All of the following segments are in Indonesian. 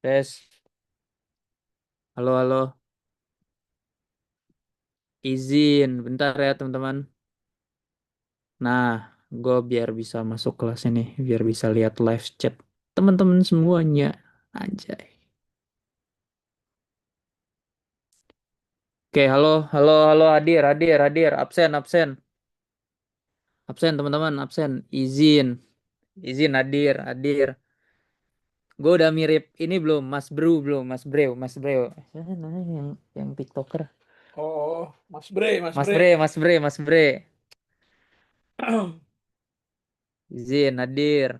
Tes, halo halo, izin bentar ya teman-teman. Nah, gue biar bisa masuk kelas ini, biar bisa lihat live chat teman-teman semuanya. Anjay. Oke, halo halo halo, hadir hadir hadir, absen absen absen teman-teman, absen. Izin izin hadir hadir. Gue udah mirip ini belum, Mas Bro belum, Mas Bro, Mas Bro. Siapa namanya yang TikToker? Oh, Mas Bre, Mas Mas Bre. Bre, Mas Bre, Mas Bre. Izin hadir.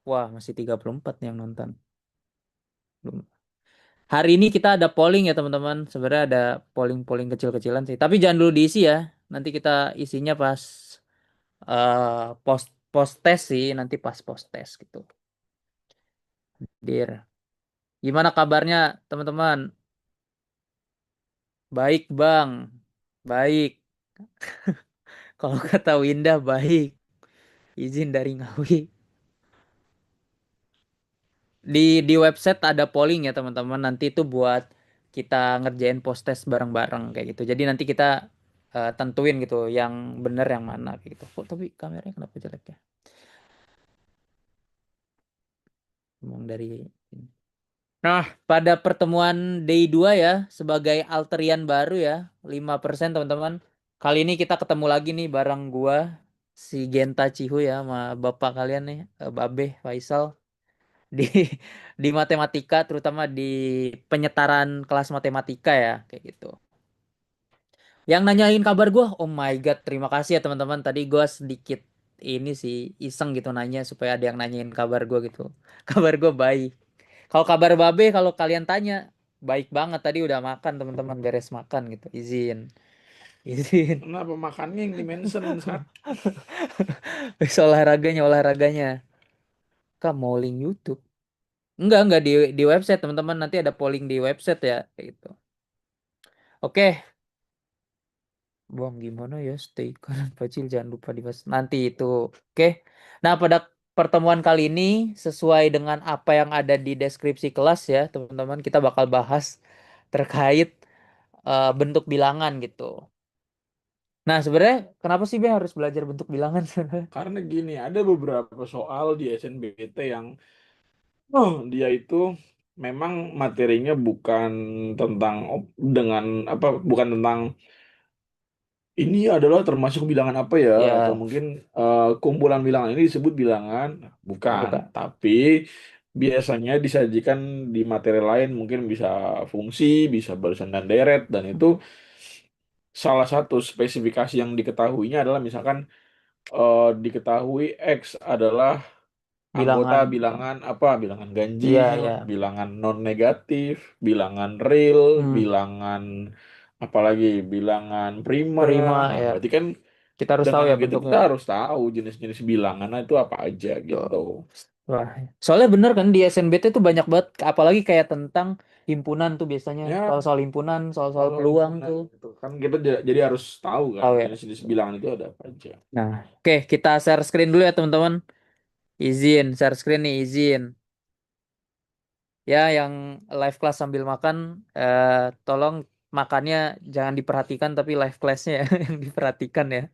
Wah, masih 34 nih yang nonton. Belum. Hari ini kita ada polling ya teman-teman. Sebenarnya ada polling-polling kecil-kecilan sih. Tapi jangan dulu diisi ya. Nanti kita isinya pas post post test sih. Nanti pas post test gitu. Dir. Gimana kabarnya teman-teman? Baik bang. Baik. Kalau kata Windah baik. Izin dari Ngawi. Di website ada polling ya teman-teman. Nanti itu buat kita ngerjain post test bareng-bareng kayak gitu. Jadi nanti kita tentuin gitu yang bener yang mana kayak gitu. Kok tapi kameranya kenapa jelek ya? Ngomong dari ini. Nah, pada pertemuan day 2 ya sebagai alterian baru ya 5% teman-teman. Kali ini kita ketemu lagi nih bareng gua si Genta Cihu ya sama bapak kalian nih Babe Faisal di di matematika terutama di penyetaran kelas matematika ya kayak gitu. Yang nanyain kabar gue, oh my god, terima kasih ya teman-teman. Tadi gue sedikit ini sih iseng gitu nanya supaya ada yang nanyain kabar gue gitu. Kabar gue baik. Kalau kabar Babe, kalau kalian tanya, baik banget. Tadi udah makan teman-teman, beres makan gitu. Izin, izin. Kenapa makannya yang dimention saat Wes olahraganya, olahraganya. Kak mau link YouTube? Enggak di website teman-teman. Nanti ada polling di website ya, kayak gitu. Oke, Buang gimana ya stay kanan kecil jangan lupa dibahas nanti itu. Oke. Nah, pada pertemuan kali ini sesuai dengan apa yang ada di deskripsi kelas ya, teman-teman, kita bakal bahas terkait bentuk bilangan gitu. Nah, sebenarnya kenapa sih Be harus belajar bentuk bilangan sebenarnya? karena gini, ada beberapa soal di SNBT yang dia itu memang materinya bukan tentang dengan apa bukan tentang ini adalah termasuk bilangan apa ya atau Ya, mungkin kumpulan bilangan ini disebut bilangan bukan, bukan. tapi biasanya disajikan di materi lain mungkin bisa fungsi, bisa barisan dan deret dan itu salah satu spesifikasi yang diketahuinya adalah misalkan diketahui X adalah anggota Bilangan apa? bilangan apa, bilangan Iya, ganjil, ya. bilangan non negatif, bilangan real, Hmm, bilangan apalagi bilangan primer. prima Nah, ya. berarti kan Kita harus tahu dengan ya begitu bentuknya. kita harus tahu jenis-jenis bilangan itu apa aja gitu. Tuh. Wah, soalnya bener kan di SNBT tuh banyak banget, apalagi kayak tentang himpunan tuh biasanya, Ya, soal-soal himpunan, soal-soal soal peluang himpunan tuh. gitu kan kita jadi harus tahu kan Tahu ya. jenis-jenis bilangan itu ada apa aja. Nah, oke, kita share screen dulu ya teman-teman. Izin, share screen nih, izin. Ya, yang live class sambil makan, tolong makannya jangan diperhatikan, tapi live classnya ya yang diperhatikan ya.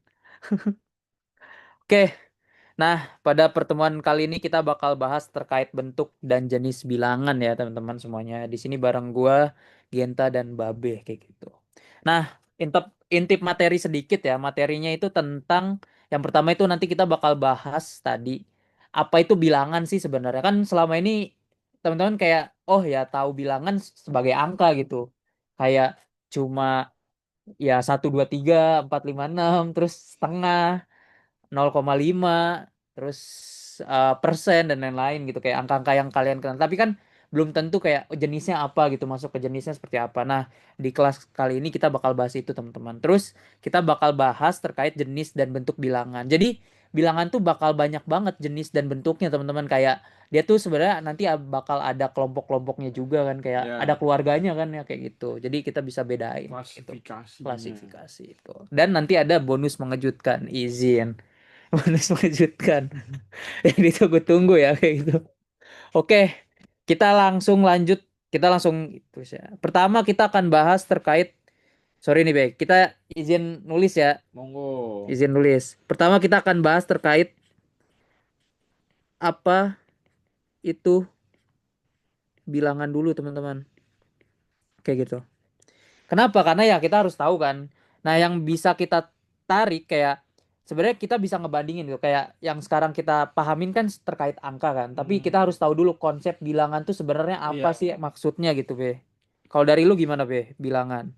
Oke, nah, pada pertemuan kali ini kita bakal bahas terkait bentuk dan jenis bilangan ya teman-teman semuanya. Di sini bareng gua, Genta dan Babe kayak gitu. Nah, intip intip materi sedikit ya. Materinya itu tentang yang pertama itu nanti kita bakal bahas tadi apa itu bilangan sih sebenarnya. Kan selama ini teman-teman kayak oh ya tahu bilangan sebagai angka gitu. Kayak cuma ya 1 2 3 4 5 6 terus setengah 0,5 terus persen dan lain-lain gitu kayak angka-angka yang kalian kenal tapi kan belum tentu kayak jenisnya apa gitu masuk ke jenisnya seperti apa. Nah, di kelas kali ini kita bakal bahas itu teman-teman, terus kita bakal bahas terkait jenis dan bentuk bilangan. Jadi bilangan tuh bakal banyak banget jenis dan bentuknya teman-teman, kayak dia tuh sebenarnya nanti bakal ada kelompok-kelompoknya juga kan, kayak ada Ya, keluarganya kan ya kayak gitu, jadi kita bisa bedain gitu klasifikasinya. klasifikasi itu, dan nanti ada bonus mengejutkan. Izin Bonus mengejutkan. Yang ditunggu-tunggu ya kayak gitu. Oke, kita langsung lanjut. Kita langsung itu ya. Pertama kita akan bahas terkait, sorry nih Be, kita izin nulis ya, Monggo. izin nulis. Pertama kita akan bahas terkait apa itu bilangan dulu teman-teman. Kayak gitu. Kenapa? Karena ya kita harus tahu kan. Nah, yang bisa kita tarik kayak sebenarnya kita bisa ngebandingin gitu. Kayak yang sekarang kita pahamin kan terkait angka kan. Tapi kita Hmm, harus tahu dulu konsep bilangan tuh sebenarnya apa iya, sih maksudnya gitu, Be. Kalau dari lu gimana, Be? Bilangan.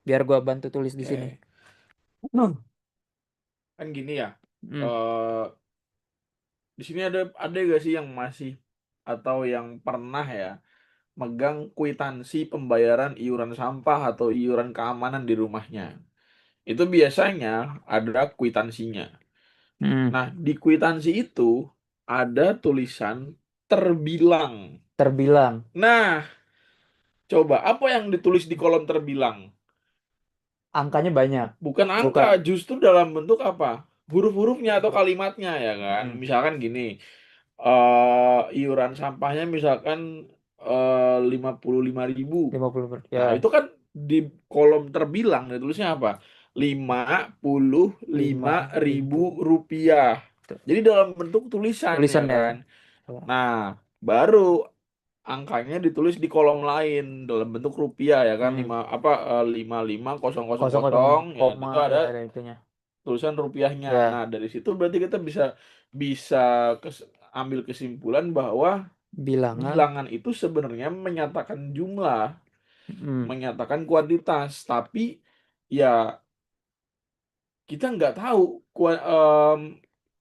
Biar gua bantu tulis di sini. oke. Kan gini ya. Hmm. eh di sini ada gak sih yang masih atau yang pernah ya megang kwitansi pembayaran iuran sampah atau iuran keamanan di rumahnya? Itu biasanya ada kwitansinya. Hmm. Nah, di kwitansi itu ada tulisan terbilang. Terbilang Nah, coba apa yang ditulis di kolom terbilang? angkanya banyak. Bukan angka, Bukan. justru dalam bentuk apa? Huruf-hurufnya atau kalimatnya ya kan. Hmm. Misalkan gini, iuran sampahnya misalkan 55.000. 50 Nah, ya. itu kan di kolom terbilang ditulisnya apa? lima puluh lima lima ribu ribu rupiah. Tuh, Jadi dalam bentuk tulisan ya tulisannya. kan. Coba. Nah, baru angkanya ditulis di kolom lain dalam bentuk rupiah ya kan, Hmm. 55.000 Kosong kosong ya di koma situ ada ya ada itunya. tulisan rupiahnya. Nah, Ya, dari situ berarti kita bisa bisa ambil kesimpulan bahwa bilangan. bilangan itu sebenarnya menyatakan jumlah, Hmm. menyatakan kuantitas, tapi ya kita nggak tahu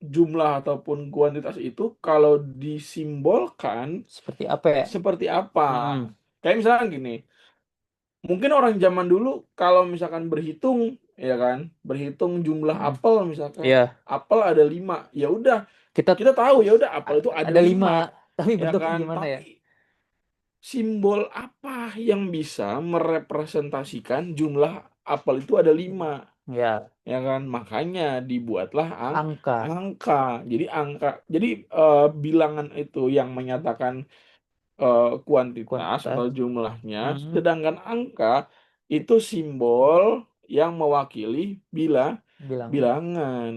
jumlah ataupun kuantitas itu kalau disimbolkan Seperti apa ya? seperti apa. Hmm. Kayak misalnya gini, mungkin orang zaman dulu kalau misalkan berhitung, ya kan, berhitung jumlah Hmm. apel misalkan, Iya, apel ada 5, ya udah kita kita tahu ya udah apel itu ada ada 5, 5, tapi ya bentuknya kan. gimana Tapi ya? simbol apa yang bisa merepresentasikan jumlah apel itu ada 5, Ya, ya kan? Makanya dibuatlah angka, angka. Jadi angka, jadi bilangan itu yang menyatakan kuantitas kuantitas. atau jumlahnya, Hmm. sedangkan angka itu simbol yang mewakili Bilangan. bilangan.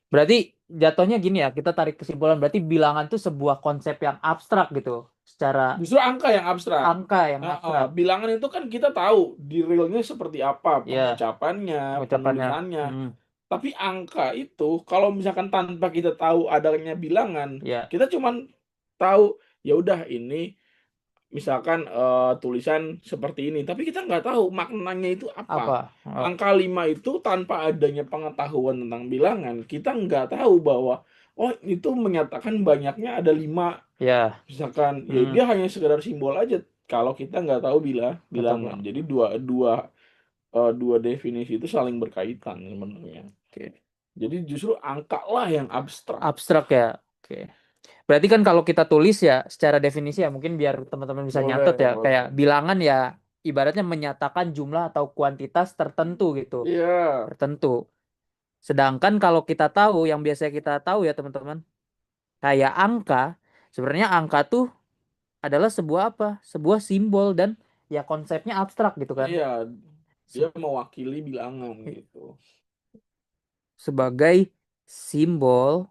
Berarti jatuhnya gini ya, kita tarik kesimpulan. Berarti bilangan itu sebuah konsep yang abstrak gitu, secara Justru angka yang abstrak. angka yang abstrak. Bilangan itu kan kita tahu di realnya seperti apa, Ya, pengucapannya, pengucapannya. penulisannya. Hmm. Tapi angka itu kalau misalkan tanpa kita tahu adanya bilangan, Ya, kita cuman tahu ya udah ini misalkan tulisan seperti ini, tapi kita nggak tahu maknanya itu apa. apa? Oh, Angka 5 itu tanpa adanya pengetahuan tentang bilangan, kita nggak tahu bahwa oh itu menyatakan banyaknya ada 5. ya. Misalkan ya Hmm. dia hanya sekedar simbol aja kalau kita nggak tahu Kata bilangan. Bang. Jadi dua dua dua definisi itu saling berkaitan sebenarnya. Oke. Jadi justru angka lah yang abstrak. Abstrak ya. Oke. Berarti kan kalau kita tulis ya secara definisi ya mungkin biar teman-teman bisa nyatet Boleh, ya. Kayak boleh. bilangan ya ibaratnya menyatakan jumlah atau kuantitas tertentu gitu. Iya, Tertentu. Sedangkan kalau kita tahu yang biasanya kita tahu ya teman-teman, kayak angka, sebenarnya angka tuh adalah sebuah apa? Sebuah simbol dan ya konsepnya abstrak gitu kan. iya, dia Se- mewakili bilangan gitu. Sebagai simbol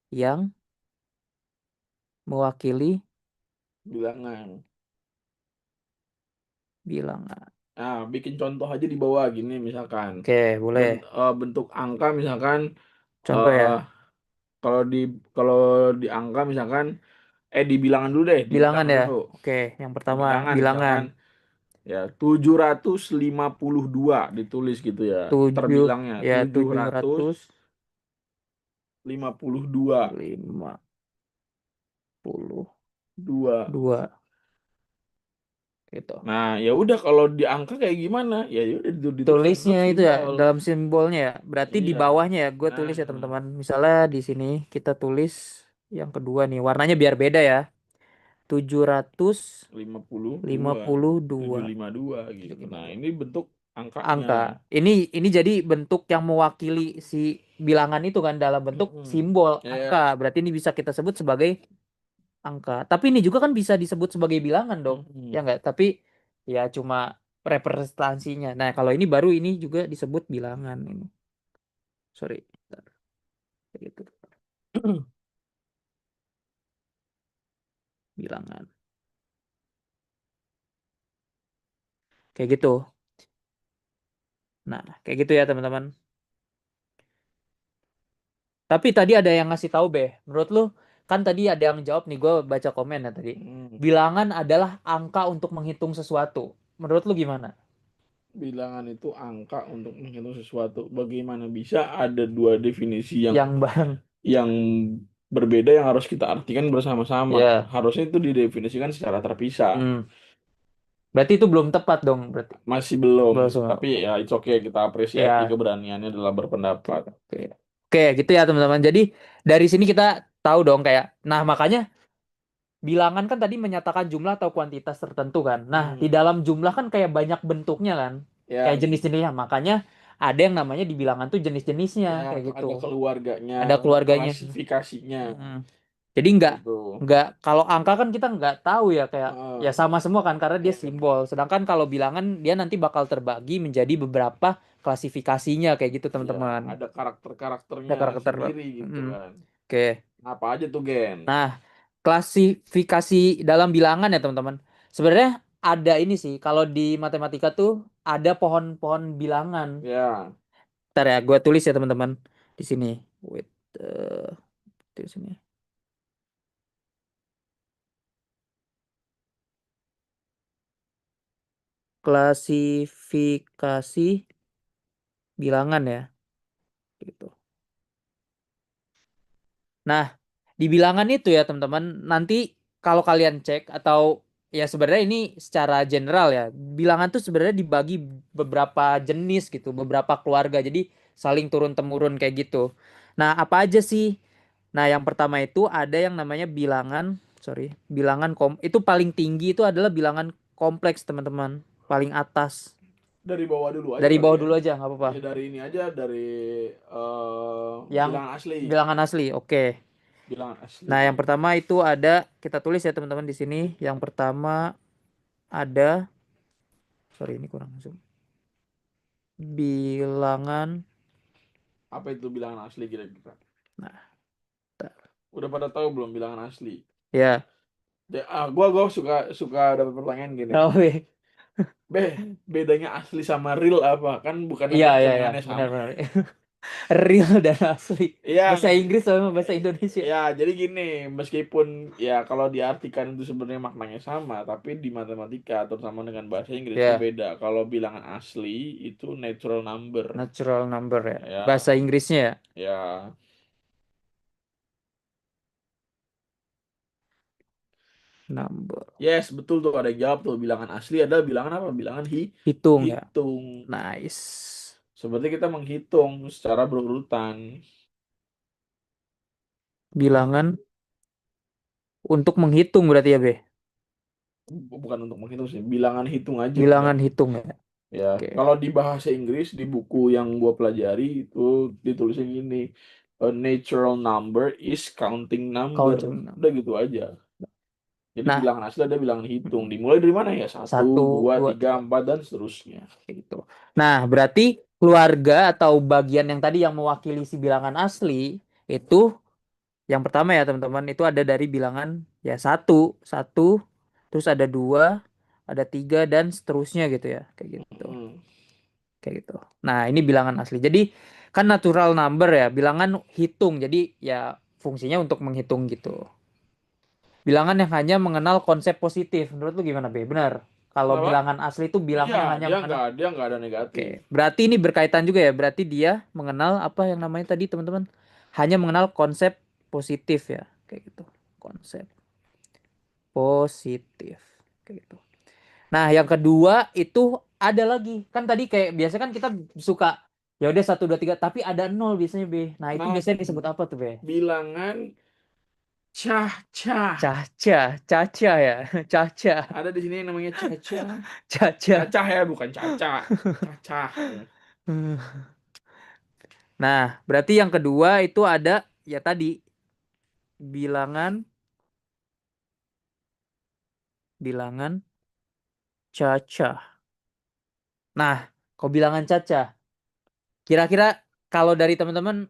yang mewakili Bilangan. bilangan. Nah, bikin contoh aja di bawah gini misalkan. Oke, boleh. Bentuk angka misalkan Contoh eh ya. kalau di kalau di angka misalkan di bilangan dulu deh, di Bilangan bilangan ya. dulu. Oke, yang Di pertama bilangan bilangan. misalkan ya 752 ditulis gitu ya. 7 Terbilangnya ya tujuh tujuh ratus ratus lima puluh dua lima puluh dua. dua gitu. Nah, ya udah kalau di angka kayak gimana? Ya udah dituliskan Tulisnya dalam itu ya simbol. dalam simbolnya ya. Berarti di Iya. bawahnya ya gue tulis ya Nah, teman-teman. Misalnya di sini kita tulis yang kedua nih. Warnanya biar beda ya. 752. 52 Puluh dua 752 gitu. Nah, ini bentuk angkanya. angka. Ini jadi bentuk yang mewakili si bilangan itu kan dalam bentuk Mm-mm. simbol Ya, ya. angka. Berarti ini bisa kita sebut sebagai angka. Tapi ini juga kan bisa disebut sebagai bilangan dong. Ya Mm-mm. enggak? Tapi ya cuma representasinya. Nah, kalau ini baru ini juga disebut bilangan ini. Sorry. Bentar. Kayak gitu. Bilangan. Kayak gitu. Nah, kayak gitu ya teman-teman. Tapi tadi ada yang ngasih tahu Beh. Menurut lu kan tadi ada yang jawab nih, gue baca komen ya tadi. Mm. Bilangan adalah angka untuk menghitung sesuatu. Menurut lu gimana? Bilangan itu angka untuk menghitung sesuatu. Bagaimana bisa ada dua definisi yang Yang bang, yang berbeda yang harus kita artikan bersama-sama. ya, Harusnya itu didefinisikan secara terpisah. hmm. Berarti itu belum tepat dong, berarti. Masih belum, Belum tapi semua. ya it's okay, kita apresiasi Ya, keberaniannya dalam berpendapat. oke. Oke, gitu ya teman-teman. Jadi dari sini kita tahu dong kayak, nah makanya bilangan kan tadi menyatakan jumlah atau kuantitas tertentu kan. Nah, di Hmm. dalam jumlah kan kayak banyak bentuknya kan. Ya, Kayak jenis-jenisnya. Makanya ada yang namanya di bilangan tuh jenis-jenisnya ya kayak gitu. ada keluarganya, Ada keluarganya. klasifikasinya, Mm. Jadi nggak gitu. nggak kalau angka kan kita nggak tahu ya kayak ya Heeh. sama semua kan karena dia Ya, simbol. Sedangkan kalau bilangan dia nanti bakal terbagi menjadi beberapa klasifikasinya kayak gitu ya, teman-teman. ada Ada karakter-karakternya karakter. sendiri gitu Mm. kan. Oke. Apa aja tuh, Gen? Nah, klasifikasi dalam bilangan ya teman-teman. Sebenarnya ada ini sih. Kalau di matematika tuh ada pohon-pohon bilangan. Ya, Ntar ya, gue tulis ya teman-teman di sini. Wait, eh, di sini. Klasifikasi bilangan ya, gitu. Nah, di bilangan itu ya teman-teman, nanti kalau kalian cek atau ya sebenarnya ini secara general ya, bilangan tuh sebenarnya dibagi beberapa jenis gitu, beberapa keluarga. Jadi saling turun temurun kayak gitu. Nah, apa aja sih? Nah, yang pertama itu ada yang namanya bilangan, sorry, bilangan itu paling tinggi itu adalah bilangan kompleks teman-teman, paling atas. dari bawah dulu aja Dari kali bawah ya. dulu aja nggak apa-apa. Ya dari ini aja, dari Yang bilangan asli. bilangan asli, oke. Bilangan asli. Nah, yang pertama itu ada kita tulis ya teman-teman di sini. Yang pertama ada, sorry ini kurang zoom. Bilangan. Apa itu bilangan asli kira-kira? Nah, bentar. Udah pada tahu belum bilangan asli? Ya. Ya, gua suka suka dapat pertanyaan gini. Oh, iya. Bedanya asli sama real apa? Kan bukannya Iya, iya, iya, kehitungannya sama. benar-benar. Real dan asli. Iya, Bahasa Inggris sama bahasa Indonesia. ya jadi gini, meskipun ya kalau diartikan itu sebenarnya maknanya sama, tapi di matematika terutama dengan bahasa Inggris itu Ya, beda. Kalau bilangan asli itu natural number. natural number ya. Bahasa Ya, Inggrisnya ya. ya. Number. Yes, betul tuh ada yang jawab tuh. Bilangan asli adalah bilangan apa? Bilangan Hitung ya. hitung. Nice. Seperti kita menghitung secara berurutan. Bilangan untuk menghitung berarti ya, Be. Bukan untuk menghitung sih, bilangan hitung aja udah. Bilangan hitung ya. Ya, Oke. kalau di bahasa Inggris di buku yang gua pelajari itu ditulisnya gini, a natural number is counting number. Counting Udah number. gitu aja. Jadi Nah, bilangan asli ada bilangan hitung. Dimulai dari mana ya? Satu, satu, dua, dua, tiga, tiga. empat dan seterusnya. Gitu. Nah, berarti keluarga atau bagian yang tadi yang mewakili si bilangan asli itu yang pertama ya teman-teman itu ada dari bilangan ya satu, satu, terus ada dua, ada tiga dan seterusnya gitu ya, kayak gitu, Hmm. kayak gitu. Nah, ini bilangan asli. Jadi kan natural number ya, bilangan hitung. Jadi ya fungsinya untuk menghitung gitu. Bilangan yang hanya mengenal konsep positif. Menurut lu gimana, Be? Benar. Kalau Kenapa? bilangan asli itu Iya, bilangan yang hanya mengenal. dia nggak ada Oke, negatif. berarti ini berkaitan juga ya. Berarti dia mengenal apa yang namanya tadi teman-teman? Hanya mengenal konsep positif ya, kayak gitu. Konsep positif, kayak gitu. Nah, yang kedua itu ada lagi. Kan tadi kayak biasa kan kita suka ya udah satu dua tiga, tapi ada nol biasanya B. Nah, itu Nah, biasanya disebut apa tuh B? bilangan Cah, cah. Caca, caca ya, caca, Ada di sini yang namanya Caca. caca. Cacah ya, bukan Caca. Cacah. Nah, berarti yang kedua itu ada ya tadi bilangan bilangan caca. Nah, kok bilangan caca? Kira-kira kalau dari teman-teman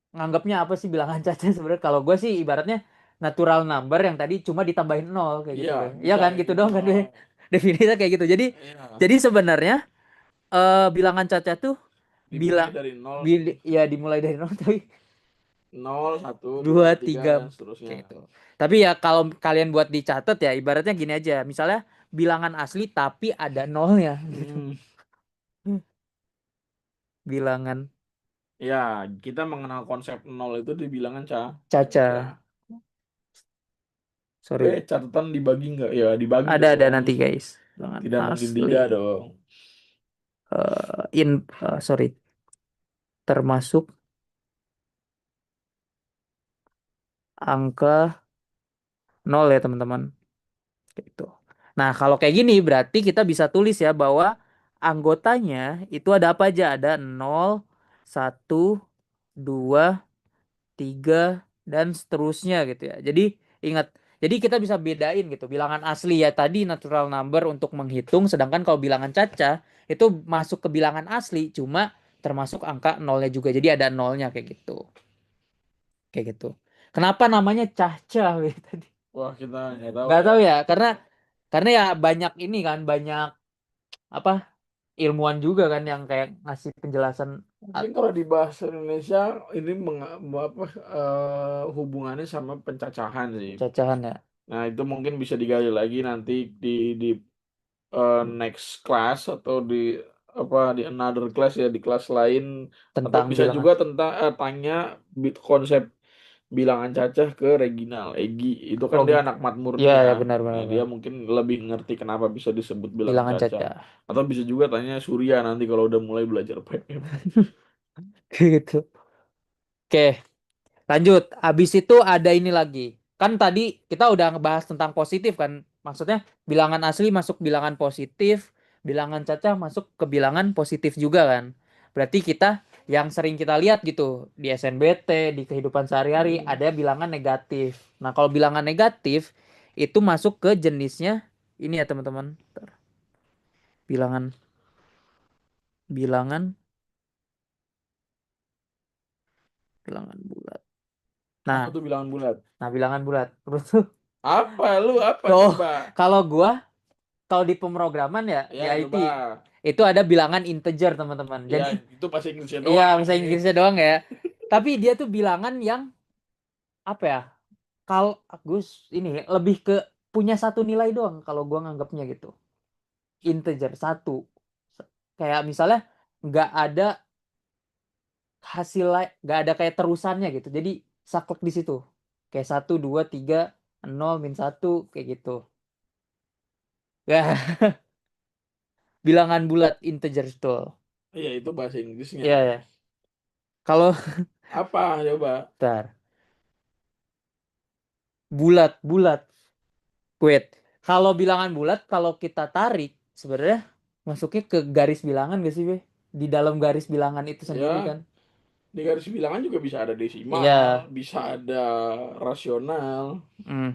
nganggapnya apa sih bilangan caca sebenarnya? Kalau gue sih ibaratnya natural number yang tadi cuma ditambahin nol kayak gitu, Iya, Be. Iya bisa kan kayak gitu gitu. dong kan, Be. Definisinya kayak gitu. Jadi Iya. jadi sebenarnya bilangan caca tuh Dimulai bilang dari nol, ya dimulai dari nol tapi nol, satu, dua, dua tiga, tiga dan seterusnya. kayak gitu. Tapi ya kalau kalian buat dicatat ya ibaratnya gini aja. Misalnya bilangan asli tapi ada nolnya gitu. Hmm, Bilangan ya, kita mengenal konsep nol itu di bilangan caca. caca. Sorry. Catatan dibagi nggak? Ya, dibagi Ada dong. nanti guys. Bilangan Tidak mungkin asli. tiga dong. Sorry, termasuk angka nol ya teman-teman. Gitu. Nah, kalau kayak gini berarti kita bisa tulis ya bahwa anggotanya itu ada apa aja? Ada nol, satu, 2, 3, dan seterusnya gitu ya. Jadi ingat, jadi kita bisa bedain gitu. Bilangan asli ya tadi natural number untuk menghitung, sedangkan kalau bilangan caca itu masuk ke bilangan asli cuma termasuk angka nolnya juga. Jadi ada nolnya kayak gitu. Kayak gitu. Kenapa namanya caca tadi? Wah, kita nggak tahu Nggak ya. tahu ya, karena ya banyak ini kan, banyak apa ilmuwan juga kan yang kayak ngasih penjelasan Mungkin kalau di bahasa Indonesia ini apa, hubungannya sama pencacahan sih. cacahan ya Nah, itu mungkin bisa digali lagi nanti di next class atau di apa di another class ya, di kelas lain, atau tentang bisa bilangan. juga tentang tanya konsep bilangan cacah ke Reginal Egi. Itu kan Oh dia gitu. anak mat murni Iya ya. ya benar Nah, benar dia benar. mungkin lebih ngerti kenapa bisa disebut bilangan Bilangan cacah. caca. Atau bisa juga tanya Surya nanti kalau udah mulai belajar PM. Gitu. Oke, lanjut. Habis itu ada ini lagi. Kan tadi kita udah ngebahas tentang positif kan. Maksudnya bilangan asli masuk bilangan positif, bilangan cacah masuk ke bilangan positif juga kan. Berarti kita yang sering kita lihat gitu di SNBT, di kehidupan sehari-hari Hmm. ada bilangan negatif. Nah, kalau bilangan negatif itu masuk ke jenisnya ini ya teman-teman. Bentar. Bilangan bilangan bilangan bulat. Nah, Apa tuh bilangan bulat? bilangan bulat. Terus tuh, Apa oh, coba? kalau gua kalau di pemrograman ya di Ya, IT coba. itu ada bilangan integer teman-teman. Ya, Jadi itu bahasa Inggrisnya iya doang bahasa nih. Inggrisnya doang ya. Tapi dia tuh bilangan yang apa ya? Kalau Agus ini lebih ke punya satu nilai doang kalau gua nganggapnya gitu. Integer satu. Kayak misalnya nggak ada hasil nggak ada kayak terusannya gitu. Jadi saklek di situ. Kayak satu, dua, tiga, nol, min satu kayak gitu. Ya, bilangan bulat integer itu. Iya, itu bahasa Inggrisnya. Iya ya. Kalau Apa coba? bentar. Bulat. Wait. Kalau bilangan bulat, kalau kita tarik, sebenarnya masuknya ke garis bilangan gak sih, Be? Di dalam garis bilangan itu sendiri Ya, kan? di garis bilangan juga bisa ada Iya. desimal, bisa ada rasional. Hmm.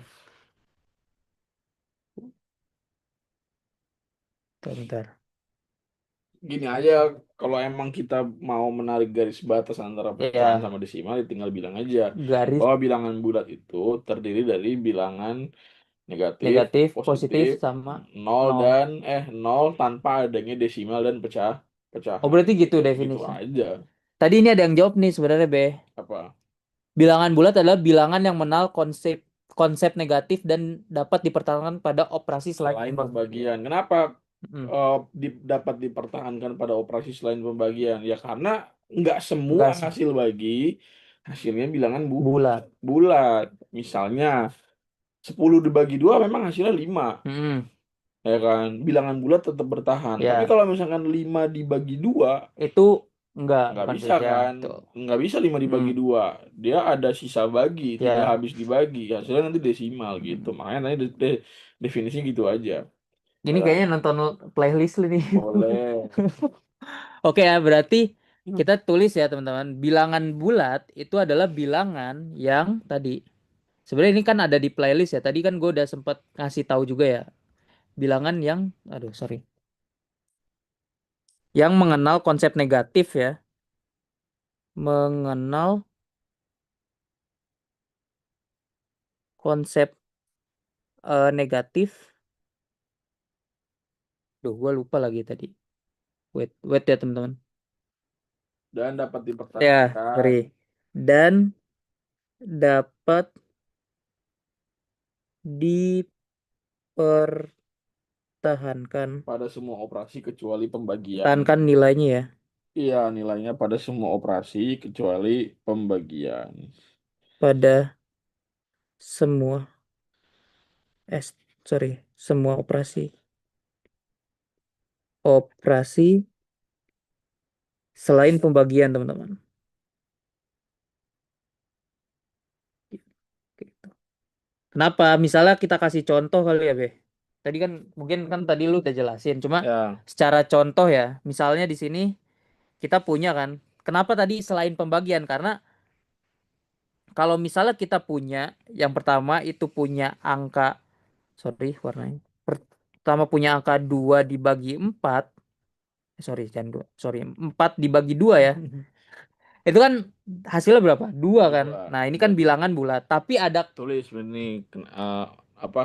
Bentar. Gini aja, kalau emang kita mau menarik garis batas antara pecahan Iya. sama desimal, ya tinggal bilang aja Garis bahwa bilangan bulat itu terdiri dari bilangan negatif, negatif, positif, positif, sama nol nol. dan nol tanpa adanya desimal dan Oh, pecahan. berarti gitu Gitu, gitu definisi. aja. Tadi ini ada yang jawab nih sebenarnya, Be. Apa? Bilangan bulat adalah bilangan yang mengenal konsep konsep negatif dan dapat dipertahankan pada operasi selain Selain pembagian. pembagian. Kenapa Mm. dapat dipertahankan pada operasi selain pembagian? Ya karena nggak semua Enggak hasil bagi hasilnya bilangan bulat. bulat. Misalnya 10 dibagi 2 memang hasilnya 5, Mm. ya kan? Bilangan bulat tetap bertahan. Tapi Ya, kalau misalkan 5 dibagi 2, itu Nggak bukan bisa plus ya, kan? betul. Nggak bisa 5 Hmm, dibagi 2. Dia ada sisa bagi, tidak ya. habis dibagi. Hasilnya nanti desimal gitu. Hmm. Makanya tadi definisi gitu aja. Ini Dan kayaknya nonton playlist lu nih. boleh. Oke ya, berarti kita tulis ya teman-teman. Bilangan bulat itu adalah bilangan yang tadi. Sebenarnya ini kan ada di playlist ya. Tadi kan gue udah sempat ngasih tahu juga ya. Bilangan yang, aduh sorry. Yang mengenal konsep negatif ya. Mengenal konsep negatif. Duh, gue lupa lagi tadi. Wait, wait ya teman-teman. Dan dapat Ya, dipertahankan sorry. Dan dapat dipertahankan. pada semua operasi kecuali pembagian. Pertahankan nilainya ya. Iya, nilainya pada semua operasi kecuali pembagian. Pada semua, eh, sorry, semua operasi. Operasi selain pembagian teman-teman. Gitu. Kenapa? Misalnya kita kasih contoh kali ya, Be. Tadi kan mungkin kan tadi lu udah jelasin, cuma Ya, secara contoh ya, misalnya di sini kita punya kan. Kenapa tadi selain pembagian? Karena kalau misalnya kita punya yang pertama itu punya angka, sorry warnanya. Pertama punya angka 2 dibagi 4. Sorry, jangan 2. Sorry, 4 dibagi 2 ya. Itu kan hasilnya berapa? 2 kan. dua. Nah, ini kan Berarti bilangan bulat, tapi ada tulis ini apa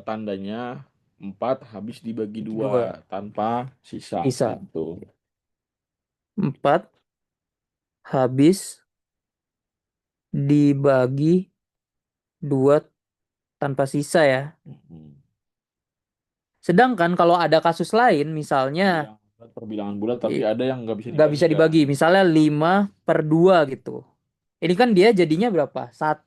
tandanya 4 habis dibagi 2 2 tanpa sisa sisa. gitu. 4 habis dibagi 2 tanpa sisa ya. Mhm. Sedangkan kalau ada kasus lain, misalnya Yang perbilangan bulat tapi i- ada yang nggak bisa nggak bisa dibagikan. dibagi, misalnya 5/2 gitu. Ini kan dia jadinya berapa? 1,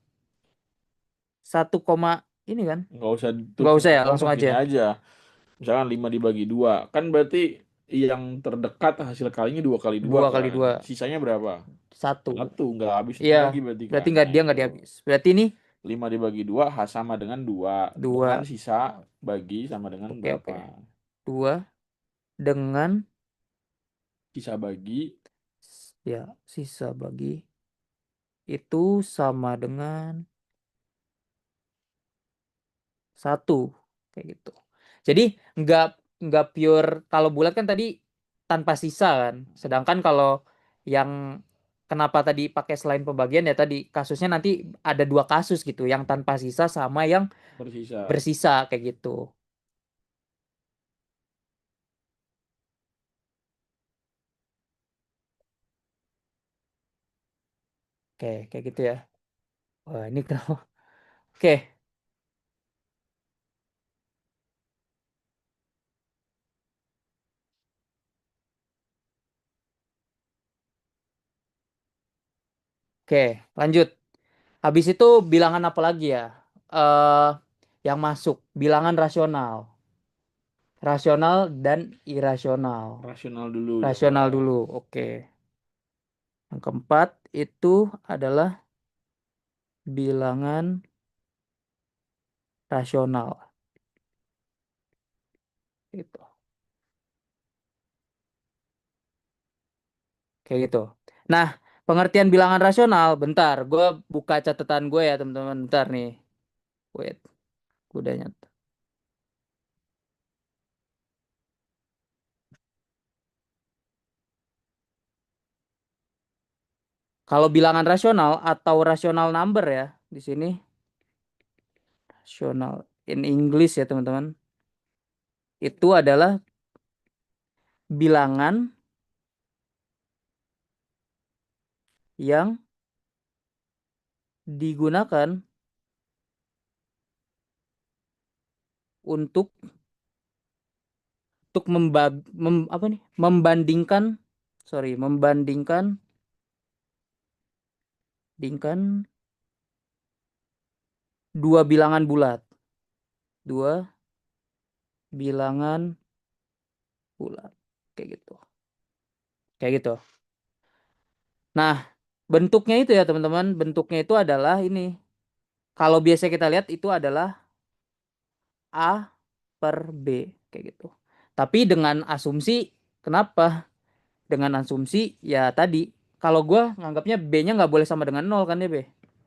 ini kan? Nggak usah Nggak ditulis usah pakai ya, contoh langsung aja. gini aja. Misalkan 5 dibagi 2 kan berarti yang terdekat hasil kalinya 2 kali 2 Dua kali kan. dua, Sisanya berapa? 1. Satu, nggak habis Iya, dibagi berarti berarti kan. nggak Nah dia itu nggak dihabis. Berarti ini 5 dibagi 2 sama dengan 2 dengan 2. sisa bagi sama dengan Oke, berapa? oke. 2 dengan Sisa bagi ya sisa bagi itu sama dengan 1 kayak gitu. Jadi nggak nggak pure kalau bulat kan tadi tanpa sisa kan. Sedangkan kalau yang kenapa tadi pakai selain pembagian ya tadi kasusnya nanti ada 2 kasus gitu, yang tanpa sisa sama yang bersisa. bersisa kayak gitu. Oke, kayak gitu ya. Wah, ini kenapa? Oke, oke, lanjut. Habis itu bilangan apa lagi ya? Eh yang masuk bilangan rasional. Rasional dan irasional. Rasional dulu coba. Rasional dulu. Oke. Yang keempat itu adalah bilangan rasional. Gitu. Kayak gitu. Nah, pengertian bilangan rasional. Bentar, gue buka catatan gue ya teman-teman. Bentar nih. Wait, gue udah nyat. Kalau bilangan rasional atau rational number ya di sini. Rasional in English ya teman-teman. Itu adalah bilangan yang digunakan untuk apa nih? Membandingkan, sorry, membandingkan dua bilangan bulat. Dua bilangan bulat. Kayak gitu. Kayak gitu. Nah, bentuknya itu ya teman-teman, bentuknya itu adalah ini. Kalau biasa kita lihat itu adalah A per B kayak gitu. Tapi dengan asumsi, kenapa? Dengan asumsi ya tadi, kalau gua nganggapnya B-nya nggak boleh sama dengan nol kan ya B?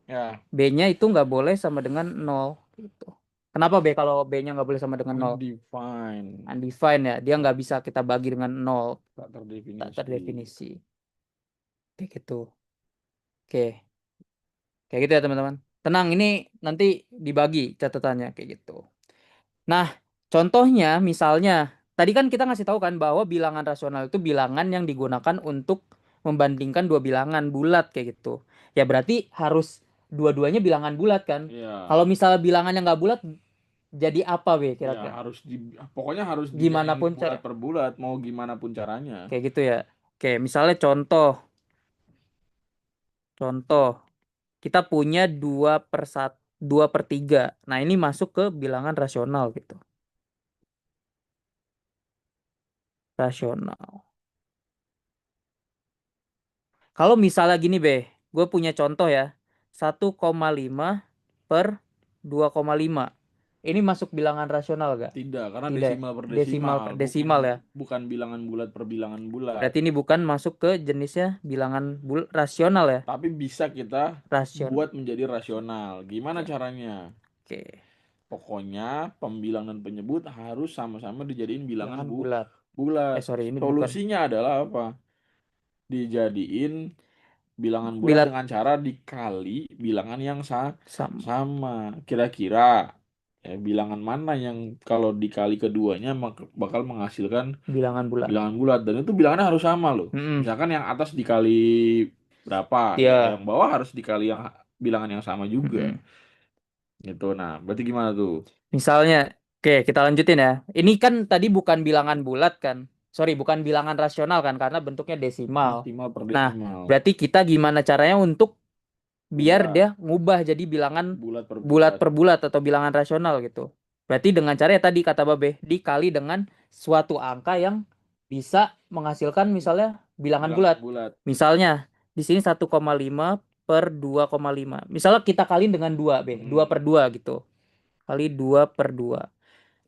Ya, B-nya itu nggak boleh sama dengan nol gitu. Kenapa B kalau B-nya nggak boleh sama dengan nol? undefined, Undefined ya, dia nggak bisa kita bagi dengan nol, tak tak terdefinisi. terdefinisi. Kayak gitu. Oke, kayak gitu ya teman-teman. Tenang, ini nanti dibagi catatannya kayak gitu. Nah, contohnya misalnya, tadi kan kita ngasih tahu kan bahwa bilangan rasional itu bilangan yang digunakan untuk membandingkan dua bilangan bulat kayak gitu. Ya berarti harus dua-duanya bilangan bulat kan. Iya, Kalau misalnya bilangan yang nggak bulat, jadi apa be ya kira-kira? harus pokoknya harus Gimana dijadiin pun bulat cara, per bulat, mau gimana pun caranya. kayak gitu ya. Oke, misalnya contoh, contoh, kita punya 2/1, 2/3. Nah, ini masuk ke bilangan rasional gitu. Rasional. Kalau misalnya gini, gue punya contoh ya. 1,5 per 2,5. Ini masuk bilangan rasional gak? Tidak, karena Tidak ya? desimal per Desimal desimal, per bukan desimal ya. bukan bilangan bulat per bilangan bulat. Berarti ini bukan masuk ke jenisnya bilangan rasional ya. Tapi bisa kita Rasional. buat menjadi rasional. Gimana Oke. caranya? Oke. Pokoknya pembilang dan penyebut harus sama-sama dijadiin bilangan Bilangan bulat. bulat. Sorry, ini bukan. Solusinya adalah apa? Dijadiin bilangan bulat Bilat dengan cara dikali bilangan yang sama. sama. Kira-kira bilangan mana yang kalau dikali keduanya bakal menghasilkan Bilangan bulat. bilangan bulat dan itu bilangannya harus sama loh. Mm-mm. Misalkan yang atas dikali berapa, ya yang Ya. bawah harus dikali yang bilangan yang sama juga. Mm-mm. Gitu. Nah, berarti gimana tuh? Misalnya, oke, kita lanjutin ya. Ini kan tadi bukan bilangan bulat kan? Sorry, bukan bilangan rasional kan? Karena bentuknya desimal. Desimal per Nah, desimal. berarti kita gimana caranya untuk biar dia Ubah ngubah jadi bilangan bulat per bulat bulat. per bulat atau bilangan rasional gitu. Berarti dengan cara ya tadi kata Babe, dikali dengan suatu angka yang bisa menghasilkan misalnya bilangan Bilangan bulat. bulat. Misalnya di sini 1,5 per 2,5. Misalnya kita kaliin dengan 2 B, 2 per Mm-mm. 2 gitu. Kali 2 per 2.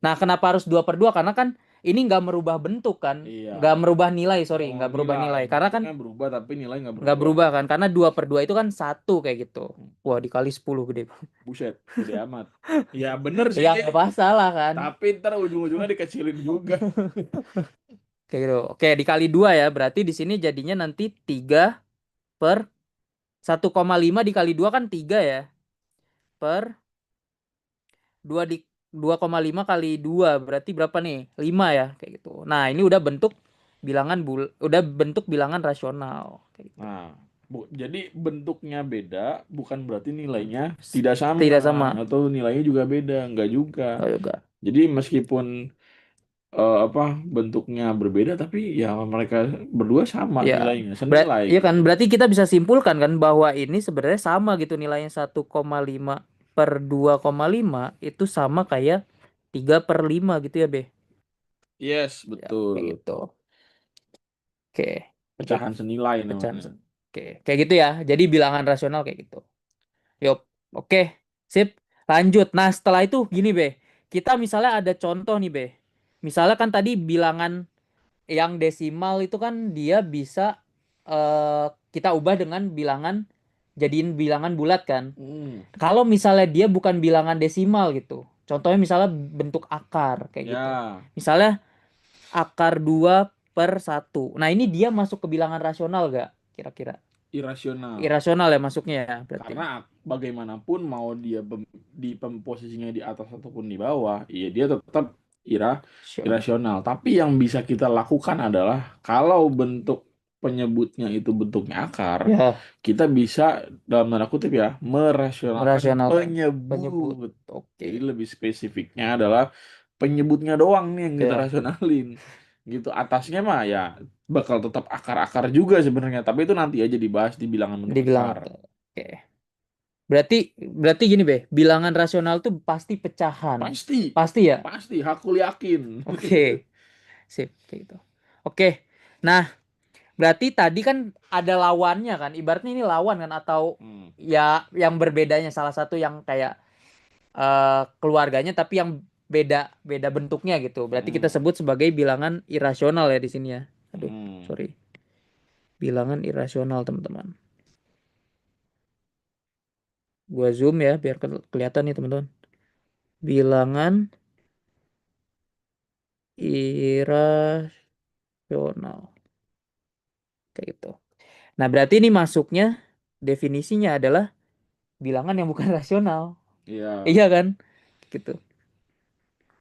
Nah, kenapa harus 2 per 2? Karena kan ini nggak merubah bentuk kan? Iya. Nggak merubah nilai, Nggak sorry. mau Nggak berubah nilai. nilai. Karena kan Bentuknya berubah tapi nilai nggak nggak berubah. berubah kan? Karena 2 per 2 itu kan satu kayak gitu. Wah, dikali 10 gede banget. Buset, gede amat. Ya bener sih. Ya nggak masalah kan? Tapi ntar ujung-ujungnya dikecilin juga. Kayak gitu. Oke, dikali 2 ya. Berarti di sini jadinya nanti 3 per 1,5 dikali 2 kan 3 ya. Per 2 2,5 kali 2 berarti berapa nih? 5 ya, kayak gitu. Nah, ini udah bentuk udah bentuk bilangan rasional kayak gitu. Nah, jadi bentuknya beda bukan berarti nilainya tidak sama Tidak sama. atau nilainya juga beda, enggak juga. Oh, juga. Jadi meskipun apa bentuknya berbeda tapi ya mereka berdua sama Ya, nilainya, senilai iya kan gitu. berarti kita bisa simpulkan kan bahwa ini sebenarnya sama gitu nilainya 1,5 per 2,5 itu sama kayak 3 per 5 gitu ya, Be. Yes, Ya, kayak betul. gitu. Oke. Itu Pecahan senilai pecahan. namanya. Oke, kayak gitu ya. Jadi bilangan rasional kayak gitu. Yup. Oke. Sip. Lanjut. Nah, setelah itu gini, Be. Kita misalnya ada contoh nih, Be. Misalnya kan tadi bilangan yang desimal itu kan dia bisa kita ubah dengan bilangan jadiin bilangan bulat kan. Hmm, Kalau misalnya dia bukan bilangan desimal gitu. Contohnya misalnya bentuk akar kayak gitu. ya, Misalnya akar 2/1. Nah, ini dia masuk ke bilangan rasional gak kira-kira? irasional. Irasional ya masuknya ya berarti. Karena bagaimanapun mau dia posisinya di atas ataupun di bawah, iya dia tetap Rasional. irasional. Tapi yang bisa kita lakukan adalah kalau bentuk penyebutnya itu bentuknya akar, Ya, kita bisa dalam tanda kutip ya merasionalkan merasionalkan penyebut. penyebut. Oke. Jadi lebih spesifiknya adalah penyebutnya doang nih yang kita Ya, rasionalin. Gitu atasnya mah ya bakal tetap akar-akar juga sebenarnya, tapi itu nanti aja dibahas di bilangan bentuk dibilang akar. tuh. Oke. Berarti berarti gini, Be. Bilangan rasional tuh pasti pecahan. Pasti, Pasti ya? pasti, aku yakin. Oke. Sip, kayak gitu. Oke. Nah, Berarti tadi kan ada lawannya kan, ibaratnya ini lawan kan, atau Hmm. ya yang berbedanya salah satu yang kayak keluarganya tapi yang beda beda bentuknya gitu. Berarti kita Hmm. sebut sebagai bilangan irasional ya di sini ya. Aduh, Hmm. sorry. Bilangan irasional, teman-teman. Gua zoom ya biar kelihatan nih, teman-teman. Bilangan irasional kayak gitu. Nah, berarti ini masuknya definisinya adalah bilangan yang bukan rasional. Iya. Iya kan? Gitu.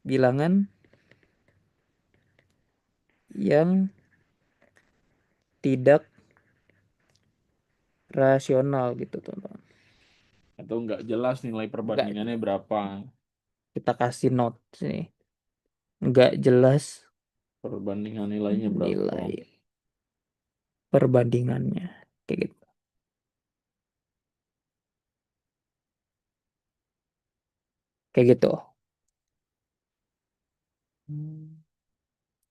Bilangan yang tidak rasional gitu, teman-teman. Atau nggak jelas nilai Enggak, perbandingannya berapa. kita kasih note sini. Enggak jelas Perbandingan nilainya berapa. nilai perbandingannya. Kayak gitu. Kayak gitu. Hmm.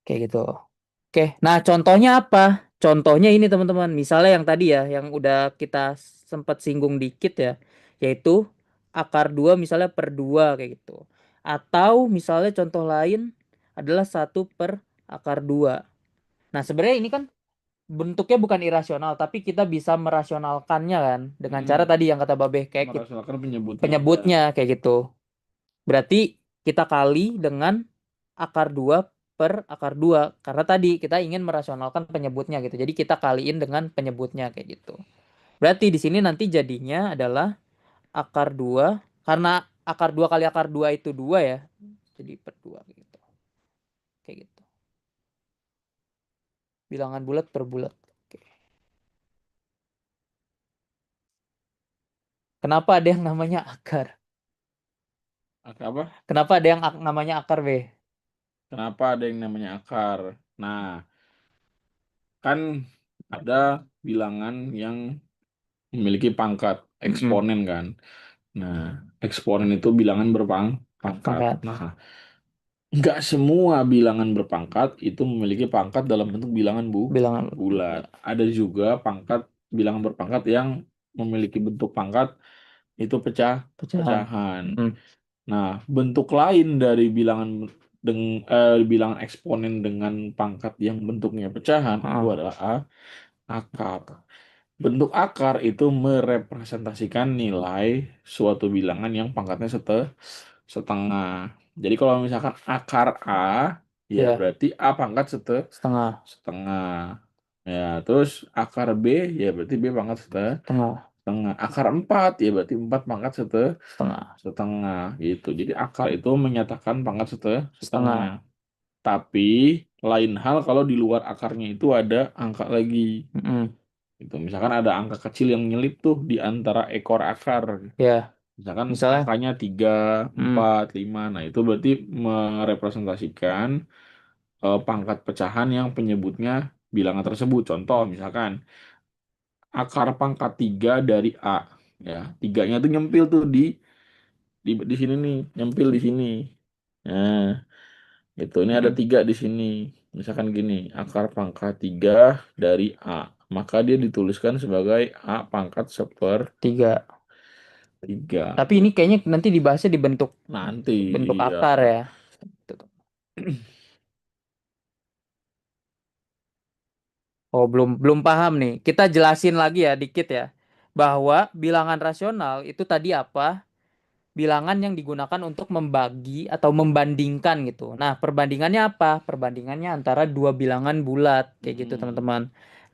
Kayak gitu. Oke, nah contohnya apa? Contohnya ini, teman-teman. Misalnya yang tadi ya, yang udah kita sempat singgung dikit ya, yaitu akar 2 misalnya per 2 kayak gitu. Atau misalnya contoh lain adalah 1/akar 2. Nah, sebenarnya ini kan bentuknya bukan irasional, tapi kita bisa merasionalkannya kan dengan cara Mm-mm. tadi yang kata Babeh kayak Merasakan penyebutnya aja. penyebutnya kayak gitu. Berarti kita kali dengan akar 2/akar 2 karena tadi kita ingin merasionalkan penyebutnya gitu. Jadi kita kaliin dengan penyebutnya kayak gitu. Berarti di sini nanti jadinya adalah akar 2 karena akar 2 kali akar 2 itu 2 ya. Jadi per 2 kayak gitu. Kayak gitu. Bilangan bulat per bulat. Oke. Kenapa ada yang namanya akar? Apa? Kenapa ada yang namanya akar, B? Kenapa ada yang namanya akar? Nah, kan ada bilangan yang memiliki pangkat Mm-mm. eksponen kan. Nah, eksponen itu bilangan berpangkat. Pangkat. Nah, nggak semua bilangan berpangkat itu memiliki pangkat dalam bentuk bilangan Bilangan bulat. bulat. Ada juga bilangan berpangkat yang memiliki bentuk pangkat itu Pecahan. pecahan. Mm. Nah, bentuk lain dari bilangan eksponen dengan pangkat yang bentuknya pecahan itu Ah, adalah akar. Bentuk akar itu merepresentasikan nilai suatu bilangan yang pangkatnya setengah. Jadi kalau misalkan akar A, ya ya, berarti A pangkat setengah. setengah. Ya, terus akar B, ya berarti B pangkat Setengah. setengah. Akar 4, ya berarti 4 pangkat Setengah. setengah gitu. Jadi akar itu menyatakan pangkat setengah. Setengah. Tapi lain hal kalau di luar akarnya itu ada angka lagi. Mm-mm. Gitu. Misalkan ada angka kecil yang nyelip tuh di antara ekor akar. Ya, Misalkan misalnya. angkanya 3, Mm, 4, 5. Nah, itu berarti merepresentasikan pangkat pecahan yang penyebutnya bilangan tersebut. Contoh, misalkan akar pangkat 3 dari A. Ya, tiganya tuh nyempil tuh di sini nih, nyempil di sini. Nah, itu ini ada mm, 3 di sini. Misalkan gini, akar pangkat 3 dari A. Maka dia dituliskan sebagai A pangkat 3. 1/3 Tapi ini gitu. kayaknya nanti dibahasnya di bentuk Nanti, bentuk iya. akar ya. Tuh. Oh, belum belum paham nih. Kita jelasin lagi ya dikit ya. Bahwa bilangan rasional itu tadi apa? Bilangan yang digunakan untuk membagi atau membandingkan gitu. Nah, perbandingannya apa? Perbandingannya antara dua bilangan bulat kayak gitu, Mm-mm. teman-teman.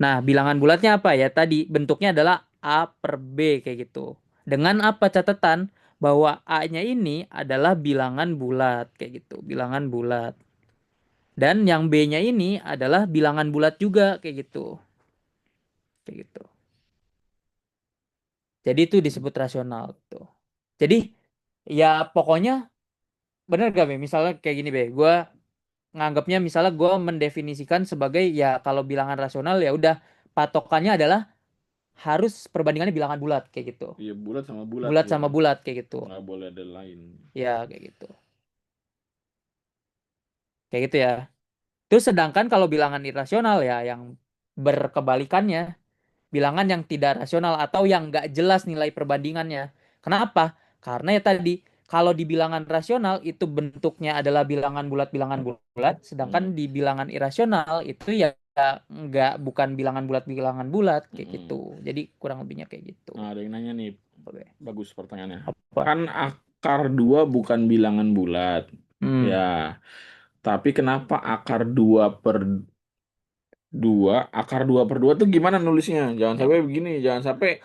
Nah, bilangan bulatnya apa ya? Tadi bentuknya adalah A per B kayak gitu. Dengan apa catatan bahwa A-nya ini adalah bilangan bulat kayak gitu, bilangan bulat. Dan yang B-nya ini adalah bilangan bulat juga kayak gitu. Kayak gitu. Jadi itu disebut rasional tuh. Jadi ya pokoknya bener gak Be? Misalnya kayak gini Be, gue nganggapnya misalnya gue mendefinisikan sebagai ya kalau bilangan rasional ya udah patokannya adalah harus perbandingannya bilangan bulat kayak gitu. Iya, bulat sama bulat Bulat ya. sama bulat kayak gitu. Nggak boleh ada lain. Ya kayak gitu. Kayak gitu ya. Terus sedangkan kalau bilangan irasional ya yang berkebalikannya, bilangan yang tidak rasional atau yang nggak jelas nilai perbandingannya. Kenapa? Karena ya tadi, kalau di bilangan rasional itu bentuknya adalah bilangan bulat, sedangkan Hmm. di bilangan irasional itu ya nggak, bukan bilangan bulat kayak gitu. Hmm. Jadi kurang lebihnya kayak gitu. Nah, ada yang nanya nih, Oke. bagus pertanyaannya. Apa? Kan akar 2 bukan bilangan bulat. Ya, Hmm. tapi kenapa akar 2 per 2, akar 2 per 2 tuh gimana nulisnya? Jangan Ya. sampai begini, jangan sampai,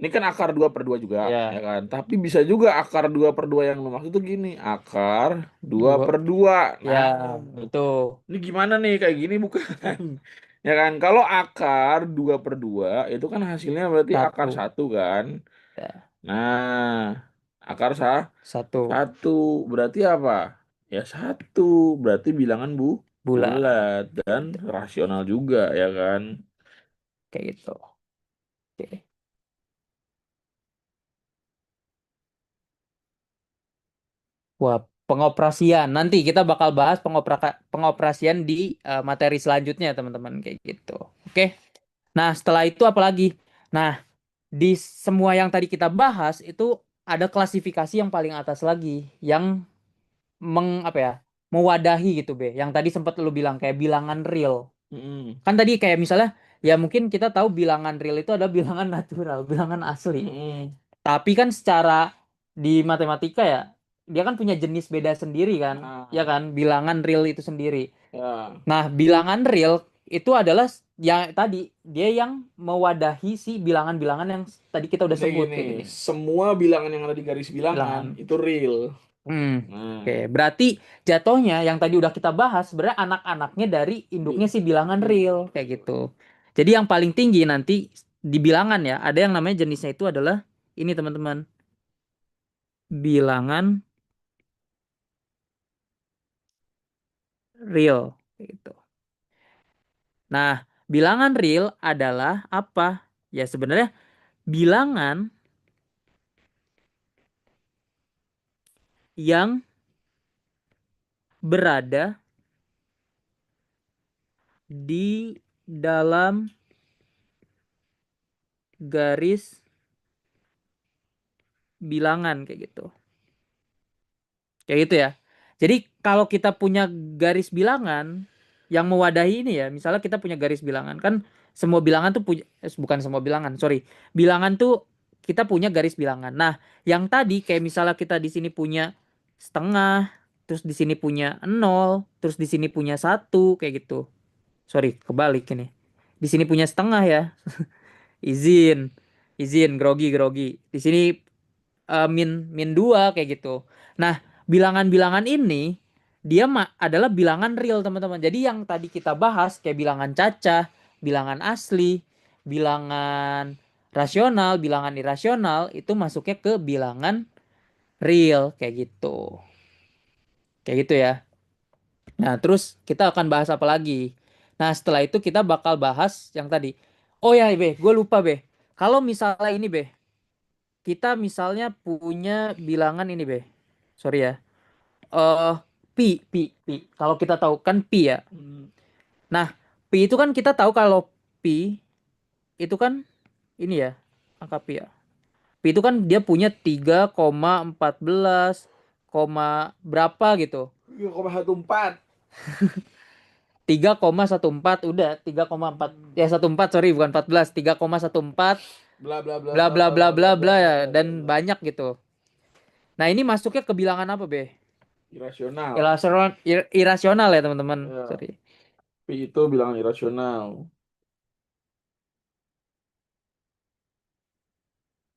ini kan akar 2 per 2 juga, ya Ya. kan? Tapi bisa juga akar 2 per 2 yang lu maksud tuh gini, akar 2 Dua. per 2. Ya, Nah, itu ini gimana nih, kayak gini bukan? Ya kan, kalau akar 2 per 2 itu kan hasilnya berarti akar satu. 1 kan? Ya, Nah, akar sah satu 1 berarti apa? Ya 1 berarti bilangan bulat. bulat dan Itu rasional juga ya kan? kayak gitu. Oke. Wah, pengoperasian. Nanti kita bakal bahas pengoperasian di materi selanjutnya, teman-teman, kayak gitu. Oke. Nah, setelah itu apa lagi? Nah, di semua yang tadi kita bahas itu ada klasifikasi yang paling atas lagi, yang apa ya? Mewadahi gitu, Be. Yang tadi sempat lu bilang kayak bilangan real. Mm-mm. Kan tadi kayak misalnya ya mungkin kita tahu bilangan real itu ada bilangan natural, bilangan asli. Mm-mm. Tapi kan secara di matematika ya, dia kan punya jenis beda sendiri kan, ya Nah, kan, bilangan real itu sendiri. ya. Nah, bilangan real itu adalah yang tadi dia yang mewadahi si bilangan-bilangan yang tadi kita udah Ini sebut gini, kayak gini. semua bilangan yang ada di garis bilangan Bilangan. itu real. Hmm. Oke, Nah, berarti jatuhnya yang tadi udah kita bahas sebenarnya anak-anaknya dari induknya bi- si bilangan real kayak gitu. Jadi yang paling tinggi nanti di bilangan ya, ada yang namanya jenisnya itu adalah ini teman-teman, bilangan real kayak gitu. Nah, bilangan real adalah apa? Ya sebenarnya bilangan yang berada di dalam garis bilangan kayak gitu. Kayak gitu ya. Jadi kalau kita punya garis bilangan yang mewadahi ini ya, misalnya kita punya garis bilangan kan, semua bilangan tuh punya, bukan semua bilangan, sorry. Bilangan tuh kita punya garis bilangan. Nah, yang tadi kayak misalnya kita di sini punya setengah, terus di sini punya nol, terus di sini punya satu kayak gitu. Sorry, kebalik ini. Di sini punya setengah ya. Izin, izin, grogi, grogi. Di sini min min 2 kayak gitu. Nah, bilangan-bilangan ini dia adalah bilangan real, teman-teman. Jadi yang tadi kita bahas kayak bilangan cacah, bilangan asli, bilangan rasional, bilangan irasional itu masuknya ke bilangan real kayak gitu. Kayak gitu ya. Nah, terus kita akan bahas apa lagi? Nah, setelah itu kita bakal bahas yang tadi. Oh ya, Be, gue lupa, Be. Kalau misalnya ini, Be, kita misalnya punya bilangan ini, Be. Sorry ya. eh pi. Kalau kita tahu kan pi ya. mm, Nah, pi itu kan kita tahu kalau pi itu kan ini ya, angka pi ya. Pi itu kan dia punya 3,14 berapa gitu. 3,14. 3,14 udah 3,4 Hmm. ya 14, sorry, bukan 14, 3,14 Bla bla bla bla bla bla bla bla bla bla bla bla bla ya, bla bla dan bla. banyak gitu. Nah, ini masuknya ke bilangan apa, Be? Irasional. Irasional, irasional ya, teman-teman. Ya, Sorry. pi itu bilangan irasional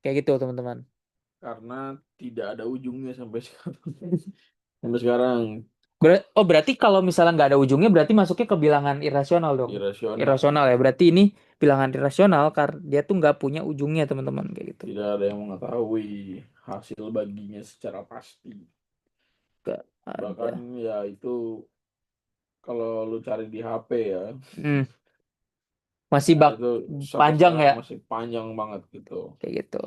Kayak gitu, teman-teman. karena tidak ada ujungnya sampai sekarang. Sampai sekarang Oh, berarti kalau misalnya nggak ada ujungnya berarti masuknya ke bilangan irasional dong. irasional. Irasional ya. Berarti ini bilangan irasional karena dia tuh nggak punya ujungnya, teman-teman, kayak gitu. Tidak ada yang mengetahui hasil baginya secara pasti. Nggak Bahkan ada. ya itu kalau lu cari di HP ya, Hmm, masih ya bak itu sampai panjang sekarang ya, masih panjang banget gitu. kayak gitu.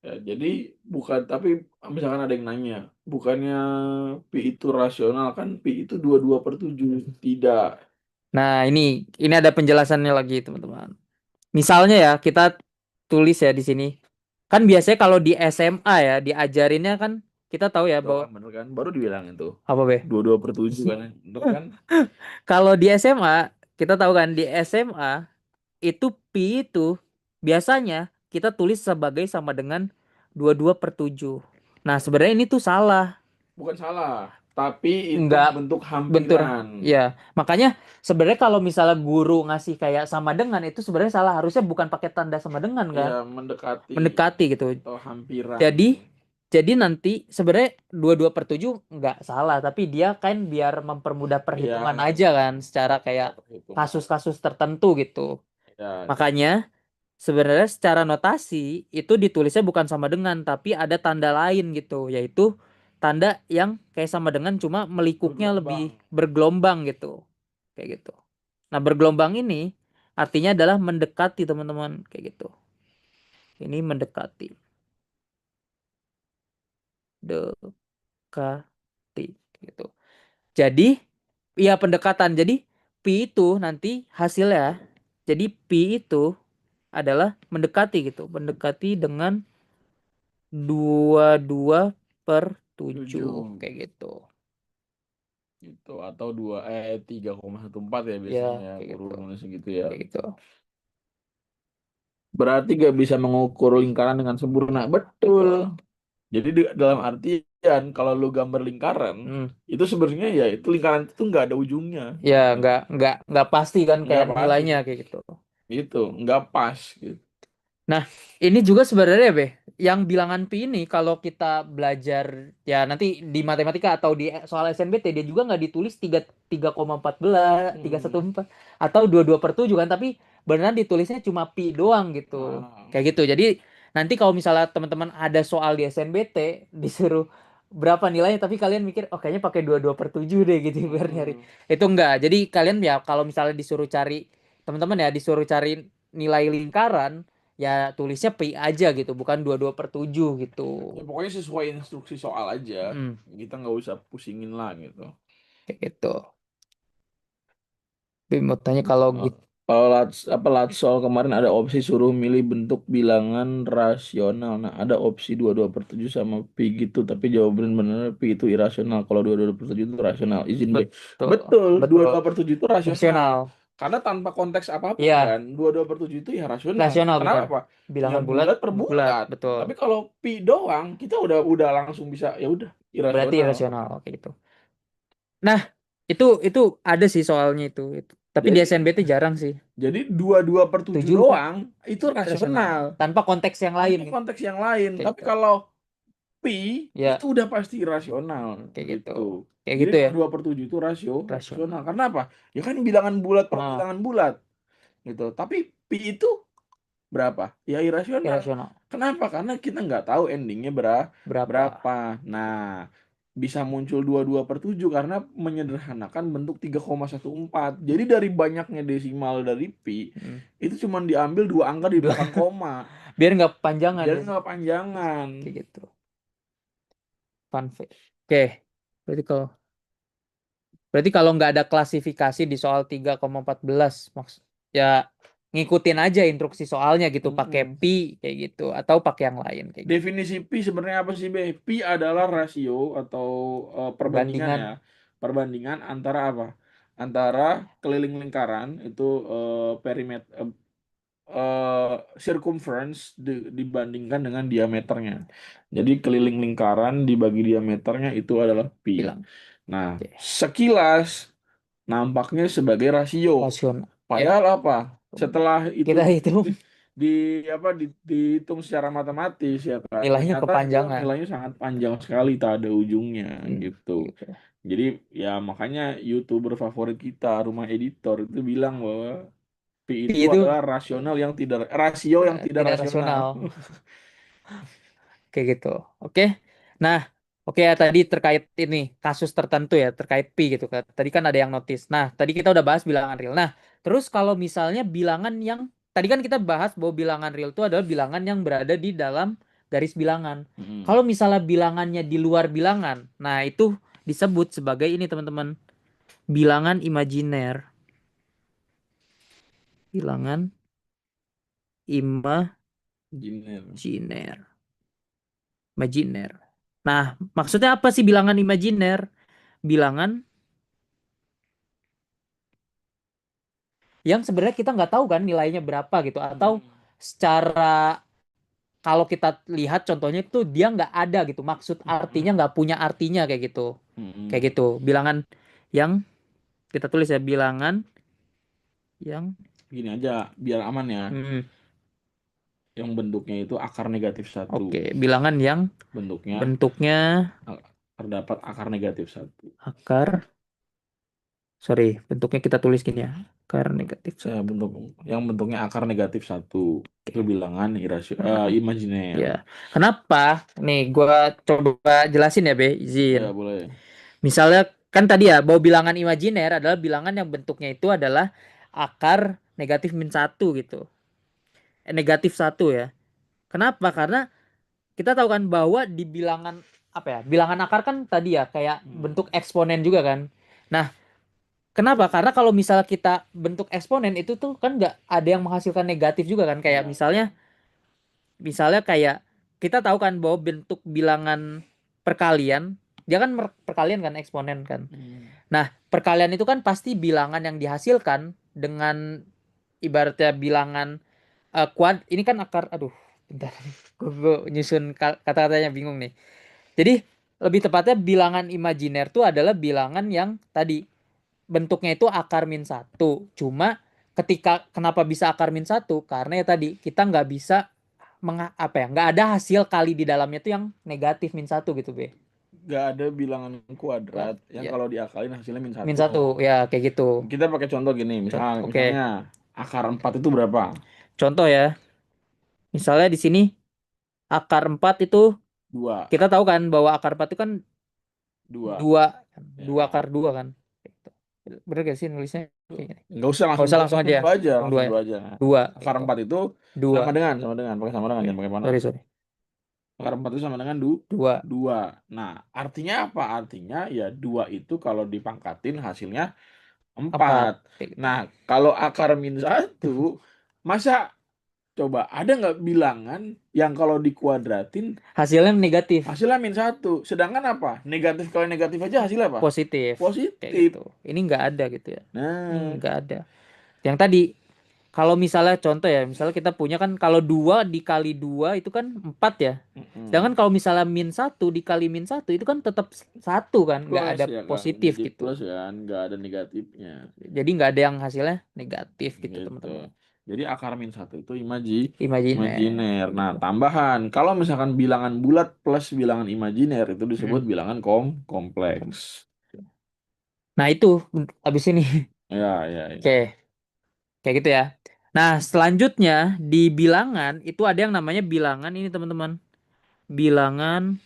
Ya, jadi bukan, tapi misalkan ada yang nanya, bukannya pi itu rasional kan, pi itu 22/7. Tidak. Nah, ini ada penjelasannya lagi, teman-teman. Misalnya ya, kita tulis ya di sini. Kan biasanya kalau di SMA ya, diajarinnya kan kita tahu ya Tuh bahwa kan bener kan? Baru dibilangin tuh. apa be? 22/7 kan. Bener kan? Kalau di SMA, kita tahu kan di SMA itu pi itu biasanya kita tulis sebagai sama dengan 22/7. Nah, sebenarnya ini tuh salah. Bukan salah, tapi itu Enggak bentuk bentur. hampiran. Ya, makanya sebenarnya kalau misalnya guru ngasih kayak sama dengan itu sebenarnya salah. Harusnya bukan pakai tanda sama dengan kan? Ya mendekati Mendekati gitu. atau hampiran. Jadi jadi nanti sebenarnya 22/7 nggak salah, tapi dia kan biar mempermudah Ya, perhitungan aja kan, secara kayak perhitungan. kasus-kasus tertentu gitu. Ya, Makanya sebenarnya secara notasi itu ditulisnya bukan sama dengan, tapi ada tanda lain gitu, yaitu tanda yang kayak sama dengan cuma melikuknya bergelombang. lebih bergelombang gitu. Kayak gitu. Nah, bergelombang ini artinya adalah mendekati teman-teman kayak gitu. Ini mendekati. Dekati gitu. Jadi, ya pendekatan. Jadi, pi itu nanti hasilnya. Jadi, pi itu adalah mendekati gitu. Mendekati dengan 22/7 7 kayak gitu. gitu atau 3,14 ya Ya, biasanya ya kayak guru gitu. nulis gitu ya. Kayak gitu. Berarti gak bisa mengukur lingkaran dengan sempurna. Betul. Betul. Jadi dalam artian kalau lu gambar lingkaran Hmm. itu sebenarnya ya itu lingkaran itu nggak ada ujungnya Ya, gitu. nggak pasti kan Nggak kayak pasti nilainya kayak gitu. gitu, nggak pas gitu. Nah, ini juga sebenarnya Be, yang bilangan pi ini kalau kita belajar ya nanti di matematika atau di soal SNBT dia juga nggak ditulis 3,14, Hmm. 3,14 atau 22/7 kan, tapi beneran ditulisnya cuma pi doang gitu. Ah. Kayak gitu. Jadi nanti kalau misalnya teman-teman ada soal di SNBT disuruh berapa nilainya tapi kalian mikir oh kayaknya pakai 22/7 deh gitu biar nyari. Hmm. Itu enggak. Jadi kalian ya kalau misalnya disuruh cari teman-teman ya disuruh cari nilai lingkaran ya tulisnya pi aja gitu bukan 22/7 gitu. Ya pokoknya sesuai instruksi soal aja. Mm, Kita nggak usah pusingin lah gitu. kayak gitu. Bim mau tanya kalau Eh, gitu. Kalau Latsol kemarin ada opsi suruh milih bentuk bilangan rasional. Nah, ada opsi 22/7 sama pi gitu, tapi jawaban benar pi itu irasional. Kalau 22/7 itu rasional. Izin B. Betul, Betul, dua betul. puluh dua per tujuh itu rasional. Rasional. Karena tanpa konteks apapun kan, Iya, 22/7 itu ya rasional. rasional Kenapa? benar. Apa? Ya Bilangan bulat, bulat per bulat, bulat. betul. Tapi kalau pi doang, kita udah langsung bisa ya udah Berarti irasional. rasional kayak gitu. Nah, itu ada sih soalnya itu. Tapi di Jadi SNBT jarang sih. Jadi 22/7 7 doang itu rasional. rasional Tanpa konteks yang lain tanpa gitu. konteks yang lain. Kayak Tapi gitu. kalau pi itu Ya, udah pasti irasional kayak gitu. gitu. Kayak Jadi gitu ya. 22/7 itu rasional. Rasional. Karena apa? Ya kan bilangan bulat per Ah, bilangan bulat gitu. Tapi pi itu berapa? Ya irasional. irasional. Kenapa? Karena kita nggak tahu endingnya Berapa? berapa. Nah, bisa muncul 22/7 karena menyederhanakan bentuk 3,14. Jadi dari banyaknya desimal dari pi, Hmm. itu cuma diambil dua angka di Dua, belakang koma. biar nggak panjangan Jadi ya. nggak panjangan. Kayak gitu. Fun fact. Oke. Berarti kalau berarti kalau nggak ada klasifikasi di soal 3,14 ya ngikutin aja instruksi soalnya gitu pakai Mm-mm. pi kayak gitu atau pakai yang lain kayak gitu. Definisi pi sebenarnya apa sih, Be? Pi adalah rasio atau perbandingan ya. Perbandingan Perbandingan antara apa? Antara keliling lingkaran itu perimeter circumference dibandingkan dengan diameternya. Jadi keliling lingkaran dibagi diameternya itu adalah pi. bilang. Nah, Oke. sekilas nampaknya sebagai rasio. Rasional. Ya, Padahal apa? Setelah itu kita itu di, di apa dihitung secara matematis ya kan, nilainya ternyata itu kepanjangan. nilainya sangat panjang sekali, tak ada ujungnya gitu. Kayak gitu. Jadi ya makanya YouTuber favorit kita, Rumah Editor itu bilang bahwa pi Pi itu itu adalah rasional yang tidak rasio yang tidak tidak rasional. rasional. Kayak gitu. Oke. Nah, oke ya tadi terkait ini kasus tertentu ya terkait pi gitu kan. Tadi kan ada yang notice. Nah, tadi kita udah bahas bilangan real. Nah, terus kalau misalnya bilangan yang tadi kan kita bahas bahwa bilangan real itu adalah bilangan yang berada di dalam garis bilangan. Mm. Kalau misalnya bilangannya di luar bilangan, nah itu disebut sebagai ini teman-teman, bilangan imajiner. Bilangan Gini. imajiner. Imajiner. Nah, maksudnya apa sih bilangan imajiner? Bilangan yang sebenarnya kita nggak tahu kan nilainya berapa gitu. Atau Mm-mm. secara kalau kita lihat contohnya itu dia nggak ada gitu. Maksud artinya Mm-mm. nggak punya artinya kayak gitu. Mm-mm. Kayak gitu. Bilangan yang kita tulis ya bilangan yang Gini aja, biar aman ya. hmm, Yang bentuknya itu akar negatif satu. oke, bilangan yang Bentuknya bentuknya a- terdapat akar negatif satu. akar, sorry, bentuknya kita tulis gini ya. Akar negatif Ya, satu. yang bentuknya akar negatif satu. Itu Oke. bilangan Nah, imajiner. ya. Kenapa? Nih, gua coba jelasin ya, Be. Izin. Ya, boleh. Misalnya kan tadi ya bahwa bilangan imajiner adalah bilangan yang bentuknya itu adalah akar negatif min satu gitu. Negatif satu ya. Kenapa? Karena kita tahu kan bahwa di bilangan apa ya? Bilangan akar kan tadi ya kayak Hmm. bentuk eksponen juga kan. Nah, kenapa? Karena kalau misalnya kita bentuk eksponen itu tuh kan nggak ada yang menghasilkan negatif juga kan. Kayak Ya, misalnya kayak kita tahu kan bahwa bentuk bilangan perkalian dia kan perkalian kan eksponen kan. hmm. Nah, perkalian itu kan pasti bilangan yang dihasilkan dengan ibaratnya bilangan kuad ini kan akar aduh bentar gue nyusun kata-katanya bingung nih. Jadi lebih tepatnya bilangan imajiner tuh adalah bilangan yang tadi bentuknya itu akar min satu. Cuma ketika kenapa bisa akar min satu? Karena ya tadi kita nggak bisa apa ya nggak ada hasil kali di dalamnya tuh yang negatif min satu gitu be. Gak ada bilangan Nggak, kuadrat yang ya kalau diakalin hasilnya min min satu. satu ya kayak gitu. Kita pakai contoh gini, Oke, misalnya akar 4 itu berapa? contoh ya. Misalnya di sini akar 4 itu Dua, kita tahu kan bahwa akar 4 itu kan dua. dua dua Ya. akar dua kan. Bener gak sih nulisnya kayak gini? Nggak usah Nggak langsung usah dua, langsung aja ya. Langsung langsung dua ya. dua aja. Dua Akar gitu. 4 itu Dua. pakai sama dengan, Oke. jangan pakai mana. Sorry. Akar 4 itu sama dengan Dua. dua. Nah, artinya apa? Artinya ya dua itu kalau dipangkatin hasilnya Empat 4. kayak gitu. Nah, kalau akar min satu, masa coba ada nggak bilangan yang kalau dikuadratin Hasilnya negatif. hasilnya min satu? Sedangkan apa? Negatif kali negatif aja hasilnya apa? Positif kayak Positif. gitu. Ini nggak ada gitu ya. Ini Nah, nggak ada. Yang tadi kalau misalnya contoh ya, misalnya kita punya kan kalau dua dikali dua itu kan empat ya. Sedangkan mm-mm. kalau misalnya min satu dikali min satu itu kan tetap satu kan, nggak Plus ada ya kan, positif jadi gitu. plus ya, nggak ada negatifnya. Jadi nggak ada yang hasilnya negatif gitu Gitu. teman-teman. Jadi akar min satu itu Imajiner imajiner. kayak Nah, gitu. tambahan, kalau misalkan bilangan bulat plus bilangan imajiner itu disebut Mm. bilangan kompleks. Nah itu habis ini. Ya, ya, ya. Oke, kayak gitu ya. Nah selanjutnya di bilangan itu ada yang namanya bilangan ini teman-teman. Bilangan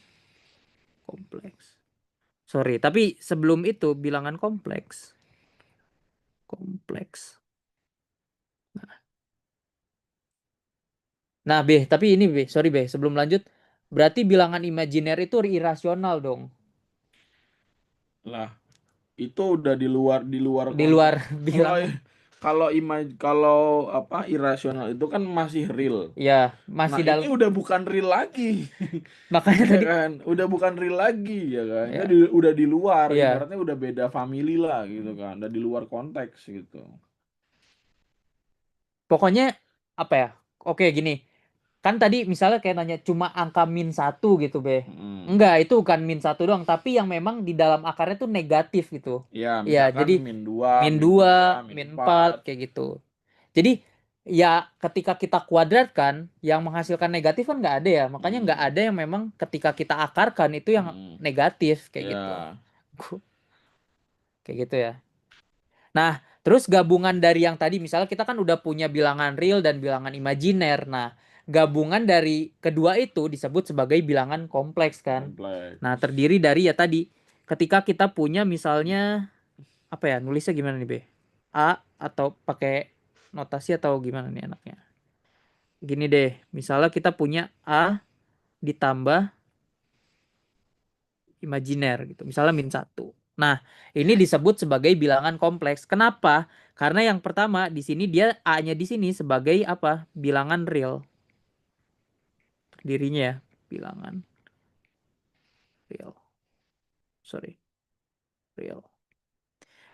kompleks. Sorry, tapi sebelum itu bilangan kompleks. Kompleks. Nah, B, tapi ini B, sorry B, sebelum lanjut, berarti bilangan imajiner itu irasional dong. Lah, itu udah di luar Di luar konteks. Kalau bilangan. kalau apa irasional itu kan masih real. Ya, Nah, masih ini dalam. udah bukan real lagi. Makanya Ya tadi, kan, udah bukan real lagi ya kan. Ini ya, udah di luar, iya. ibaratnya udah beda family lah gitu kan, udah di luar konteks gitu. Pokoknya apa ya? Oke, gini. Kan tadi misalnya kayak nanya cuma angka min satu gitu, Be. Mm. Enggak, itu bukan min satu doang, tapi yang memang di dalam akarnya tuh negatif gitu. Ya, Ya, misalkan jadi min 2, min min 2, 3, min min 4 4. kayak gitu. Jadi ya ketika kita kuadratkan yang menghasilkan negatif kan nggak ada ya. Makanya nggak Mm. ada yang memang ketika kita akarkan itu yang Mm. negatif kayak gitu. Ya, Kayak gitu ya. Nah, terus gabungan dari yang tadi misalnya kita kan udah punya bilangan real dan bilangan imajiner. Nah, gabungan dari kedua itu disebut sebagai bilangan kompleks kan. Nah, kompleks. terdiri dari ya tadi ketika kita punya misalnya apa ya nulisnya gimana nih Be? A atau pakai notasi atau gimana nih enaknya? Gini deh, misalnya kita punya A ditambah imajiner gitu. Misalnya min satu. Nah, ini disebut sebagai bilangan kompleks. Kenapa? Karena yang pertama di sini dia A-nya di sini sebagai apa? Bilangan real. Dirinya ya, bilangan real. Sorry, real.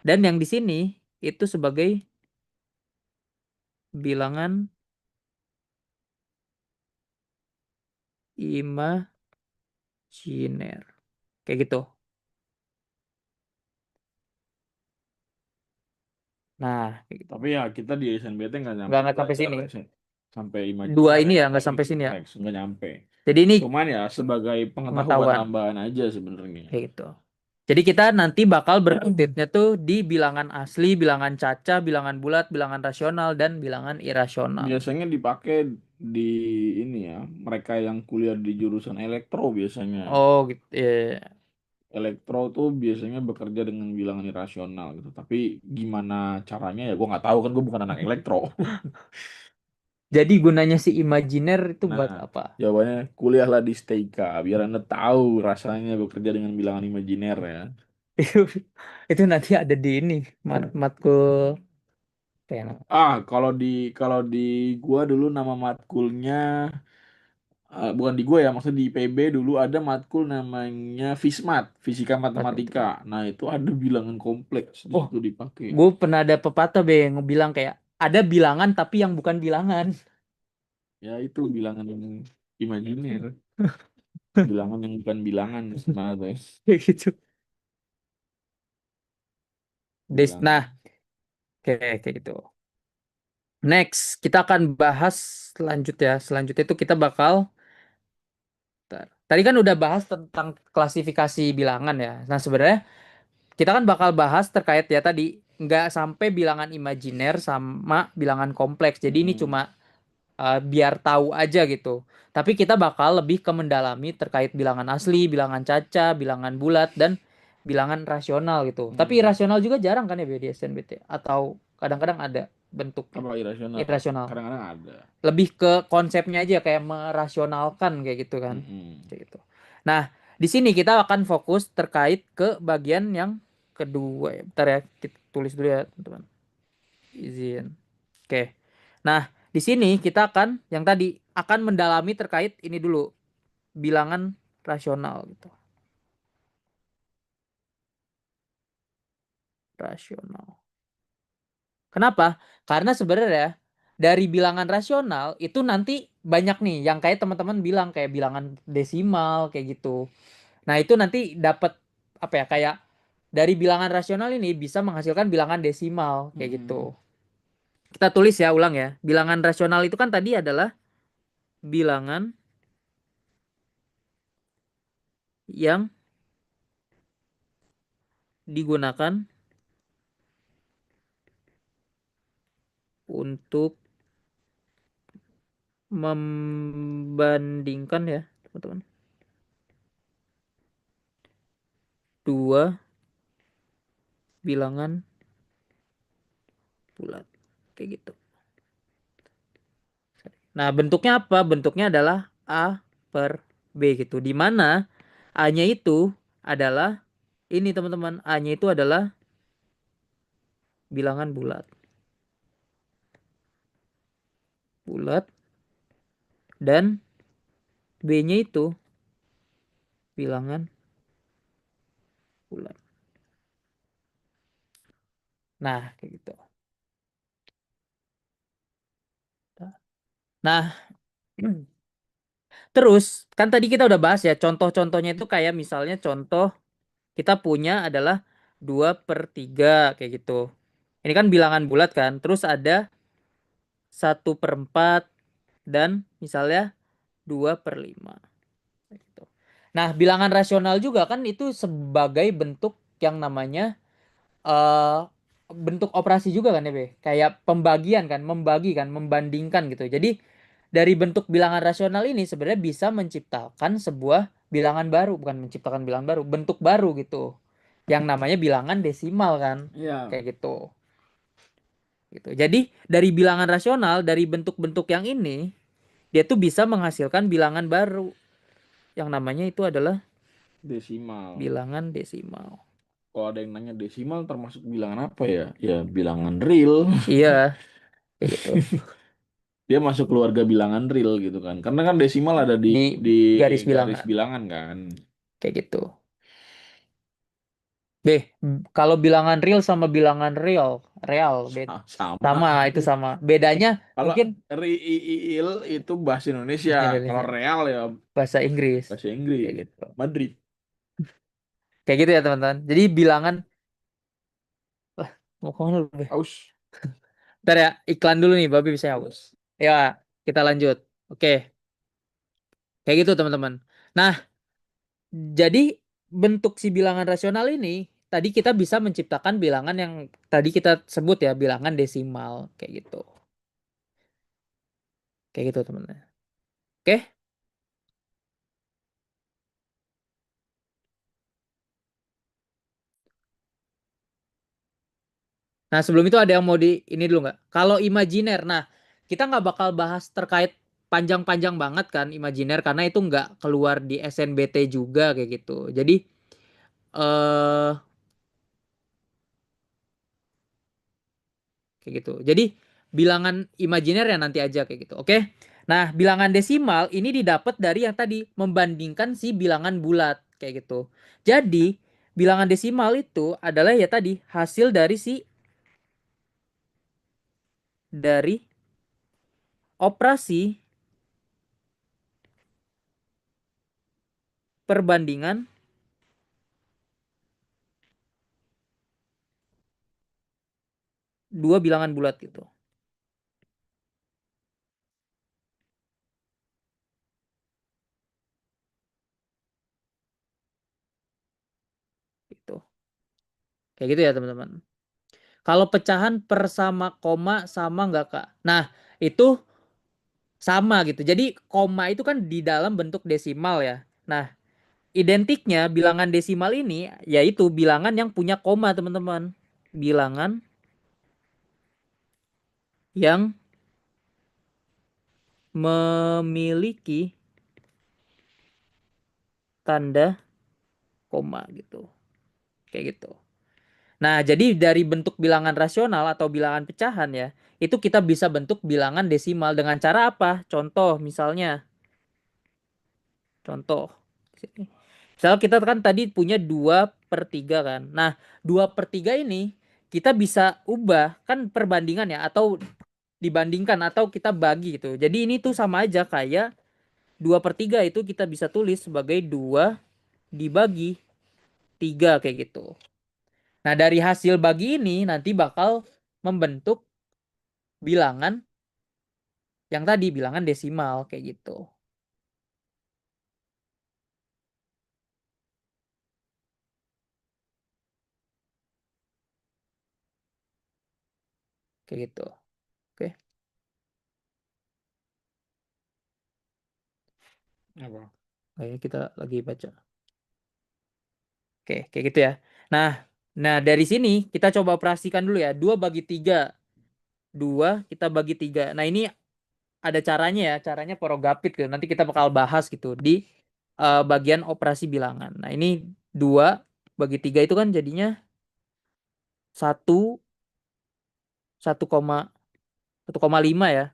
Dan yang di sini itu sebagai bilangan imajiner. Kayak gitu. Nah, kayak gitu. Tapi ya kita di SNBT nggak nyampe Nggak sampai belajar sini. sampai Dua imajiner ini ya, nggak atau sampai sini ya. kompleks, nggak nyampe. Jadi ini Cuman ya sebagai pengetahuan pengetahuan. tambahan aja sebenarnya. Kayak gitu. Jadi kita nanti bakal berkutatnya tuh di bilangan asli, bilangan caca, bilangan bulat, bilangan rasional, dan bilangan irasional. Biasanya dipakai di ini ya, mereka yang kuliah di jurusan elektro biasanya. Oh gitu. Elektro tuh biasanya bekerja dengan bilangan irasional gitu. Tapi gimana caranya ya gue nggak tahu kan gue bukan anak elektro. Jadi gunanya si imajiner itu Nah, buat apa? jawabannya kuliahlah di STIKA biar Anda tahu rasanya bekerja dengan bilangan imajiner ya. Itu itu nanti ada di ini matkul kayak Kalau di gua dulu nama matkulnya bukan di gua ya, maksudnya di PB dulu ada matkul namanya FISMAT, Fisika Matematika. matematika. Nah, itu ada bilangan kompleks di Oh, situ dipakai. gue pernah ada pepatah be yang bilang kayak ada bilangan tapi yang bukan bilangan. Ya itu bilangan yang imajiner, bilangan yang bukan bilangan sebenarnya tuh ya. Kayak gitu. Bilangan. Nah, kayak gitu. Next, kita akan bahas selanjut ya. Selanjutnya itu kita bakal Bentar. Tadi kan udah bahas tentang klasifikasi bilangan ya. Nah, sebenarnya kita kan bakal bahas terkait ya tadi nggak sampai bilangan imajiner sama bilangan kompleks. Jadi ini Mm-mm. cuma biar tahu aja gitu. Tapi kita bakal lebih ke mendalami terkait bilangan asli, bilangan caca, bilangan bulat, dan bilangan rasional gitu. Tapi Mm-mm. irasional juga jarang kan ya di SNBT? Atau kadang-kadang ada bentuknya Apa irasional? irasional. Kadang-kadang ada. Lebih ke konsepnya aja kayak merasionalkan kayak gitu kan. Mm-mm. Kayak gitu. Nah, di sini kita akan fokus terkait ke bagian yang kedua ya. Bentar ya, kita tulis dulu ya, teman-teman. Izin. Oke. Nah, di sini kita akan yang tadi akan mendalami terkait ini dulu, bilangan rasional gitu. Rasional. Kenapa? Karena sebenarnya dari bilangan rasional itu nanti banyak nih yang kayak teman-teman bilang kayak bilangan desimal kayak gitu. Nah, itu nanti dapat apa ya kayak dari bilangan rasional ini bisa menghasilkan bilangan desimal kayak Mm-mm. gitu. Kita tulis ya ulang ya. Bilangan rasional itu kan tadi adalah bilangan yang digunakan untuk membandingkan ya, teman-teman. Dua bilangan bulat. Kayak gitu. Nah, bentuknya apa? Bentuknya adalah A per B gitu. Di mana A-nya itu adalah ini teman-teman. A-nya itu adalah bilangan bulat. Bulat dan B-nya itu bilangan bulat. Nah, kayak gitu. Nah, terus kan tadi kita udah bahas ya contoh-contohnya itu kayak misalnya contoh kita punya adalah 2/3 kayak gitu. Ini kan bilangan bulat kan. Terus ada 1/4 dan misalnya 2/5. Gitu. Nah, bilangan rasional juga kan itu sebagai bentuk yang namanya eh bentuk operasi juga kan ya, Be? Kayak pembagian kan, membagi kan, membandingkan gitu. Jadi dari bentuk bilangan rasional ini sebenarnya bisa menciptakan sebuah bilangan baru, bukan menciptakan bilangan baru, bentuk baru gitu. Yang namanya bilangan desimal kan. Iya, Kayak gitu. Gitu. Jadi dari bilangan rasional, dari bentuk-bentuk yang ini, dia tuh bisa menghasilkan bilangan baru. Yang namanya itu adalah desimal. bilangan desimal. kalau ada yang nanya desimal termasuk bilangan apa ya? Ya bilangan real. Iya, kayak gitu. Dia masuk keluarga bilangan real gitu kan. Karena kan desimal ada di Di di garis garis bilangan, bilangan kan. kayak gitu. B, kalau bilangan real sama bilangan real, real, Sama. sama, itu sama. Bedanya Kalau mungkin real itu bahasa Indonesia. Kalau Indonesia, real ya bahasa Inggris, bahasa kayak Inggris. gitu. Madrid. Kayak gitu ya teman-teman. Jadi bilangan, lah, mau kemana lu, Be? Aus. Ntar ya, iklan dulu nih, Babi bisa haus. Ya, kita lanjut. Oke, kayak gitu teman-teman. Nah, jadi bentuk si bilangan rasional ini, tadi kita bisa menciptakan bilangan yang tadi kita sebut ya, bilangan desimal, kayak gitu. Kayak gitu teman-teman. Oke. Nah, sebelum itu ada yang mau di ini dulu nggak? Kalau imajiner, nah kita nggak bakal bahas terkait panjang-panjang banget kan imajiner karena itu nggak keluar di SNBT juga kayak gitu. Jadi eh kayak gitu. Jadi bilangan imajiner ya nanti aja kayak gitu. Oke. Nah, bilangan desimal ini didapat dari yang tadi membandingkan si bilangan bulat kayak gitu. Jadi bilangan desimal itu adalah ya tadi hasil dari dari operasi perbandingan dua bilangan bulat gitu. Gitu. Kayak gitu ya teman-teman. Kalau pecahan per sama koma sama nggak Kak? Nah, itu sama gitu. Jadi koma itu kan di dalam bentuk desimal ya. Nah, identiknya bilangan desimal ini yaitu bilangan yang punya koma teman-teman. Bilangan yang memiliki tanda koma gitu. Kayak gitu. Nah, jadi dari bentuk bilangan rasional atau bilangan pecahan ya, itu kita bisa bentuk bilangan desimal dengan cara apa? Contoh misalnya, contoh. Misal kita kan tadi punya 2/3 kan. Nah, 2/3 ini kita bisa ubah kan perbandingan ya atau dibandingkan atau kita bagi gitu. Jadi ini tuh sama aja kayak 2/3 itu kita bisa tulis sebagai 2 dibagi 3 kayak gitu. Nah, dari hasil bagi ini nanti bakal membentuk bilangan yang tadi bilangan desimal kayak gitu. Kayak gitu. Oke. Apa? Kayaknya kita lagi baca. Oke, kayak gitu ya. Nah, dari sini kita coba operasikan dulu ya. 2/3. 2 kita bagi 3. Nah, ini ada caranya ya. Caranya porogapit gitu. Nanti kita bakal bahas gitu di bagian operasi bilangan. Nah, ini 2/3 itu kan jadinya 1 1,5 ya.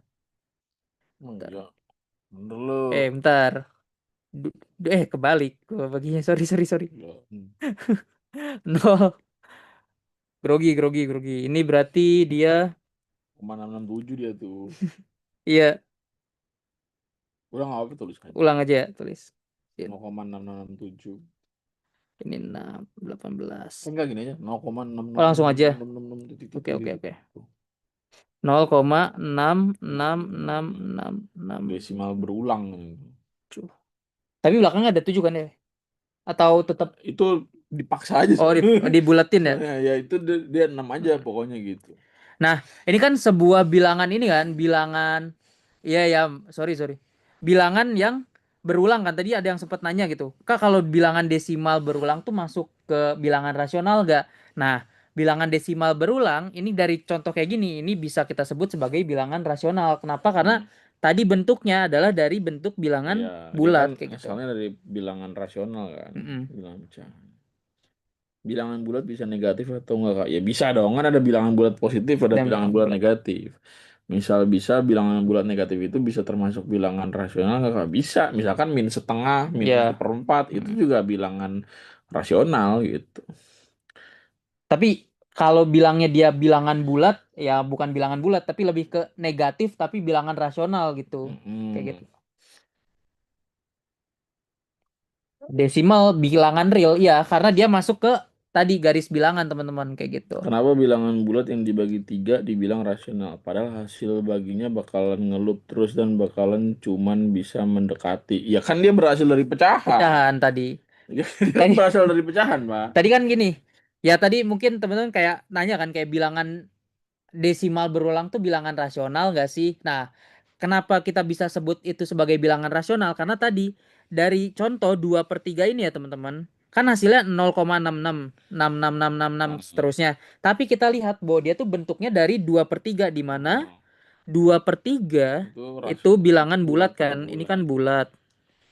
Bentar. Enggak. Bener lu. Bentar. Kebalik. Gua baginya. Sorry, sorry, sorry. Enggak. Nol. Grogi, grogi, grogi. Ini berarti dia, 667 dia tuh. iya, Udah nggak apa tulis aja. ulang aja ya, tulis. 0,6667. Ini 6, 18. Enggak gini aja. nol koma enam Oh, enam enam langsung enam aja. enam enam enam titik Oke, titik oke, titik. oke. 0,66666. Desimal berulang. Tapi belakangnya ada 7 kan ya? Atau tetap, Itu dipaksa aja oh, sebenarnya. dibulatin ya? Soalnya ya itu dia 6 aja pokoknya gitu. Nah, ini kan sebuah bilangan ini kan, bilangan, iya ya, sorry sorry, bilangan yang berulang kan. Tadi ada yang sempat nanya gitu, Kak kalau bilangan desimal berulang tuh masuk ke bilangan rasional gak? Nah, bilangan desimal berulang ini dari contoh kayak gini, ini bisa kita sebut sebagai bilangan rasional. Kenapa? Karena Hmm. tadi bentuknya adalah dari bentuk Ya, bilangan dia kan bulat kayak gitu. asalnya dari bilangan rasional kan, Mm-mm. bilangan pecahan. Bilangan bulat bisa negatif atau enggak, Kak? Ya bisa dong, kan ada bilangan bulat positif, ada Dan bilangan bulat negatif. Misal bisa bilangan bulat negatif itu bisa termasuk bilangan rasional nggak, Kak? Bisa, misalkan min setengah, min satu ya, per empat, itu mm. juga bilangan rasional gitu. Tapi kalau bilangnya dia bilangan bulat, ya bukan bilangan bulat, tapi lebih ke negatif, tapi bilangan rasional gitu. Kayak gitu. Mm-mm. Desimal bilangan real, ya karena dia masuk ke tadi garis bilangan teman-teman kayak gitu. Kenapa bilangan bulat yang dibagi tiga dibilang rasional? Padahal hasil baginya bakalan ngelup terus dan bakalan cuman bisa mendekati. Ya kan dia berhasil dari pecahan. Pecahan tadi. Dia kan Tadi berasal dari pecahan, Pak. tadi kan gini. Ya tadi mungkin teman-teman kayak nanya kan kayak bilangan desimal berulang tuh bilangan rasional nggak sih? Nah, kenapa kita bisa sebut itu sebagai bilangan rasional? Karena tadi dari contoh 2 per 3 ini ya teman-teman. Kan hasilnya 0,66, 66666 Ah, seterusnya. Tapi kita lihat bahwa dia tuh bentuknya dari 2 per 3 di mana ah. 2 per 3 Itu itu bilangan bulat bulat ya, kan. Ini bulat. kan bulat.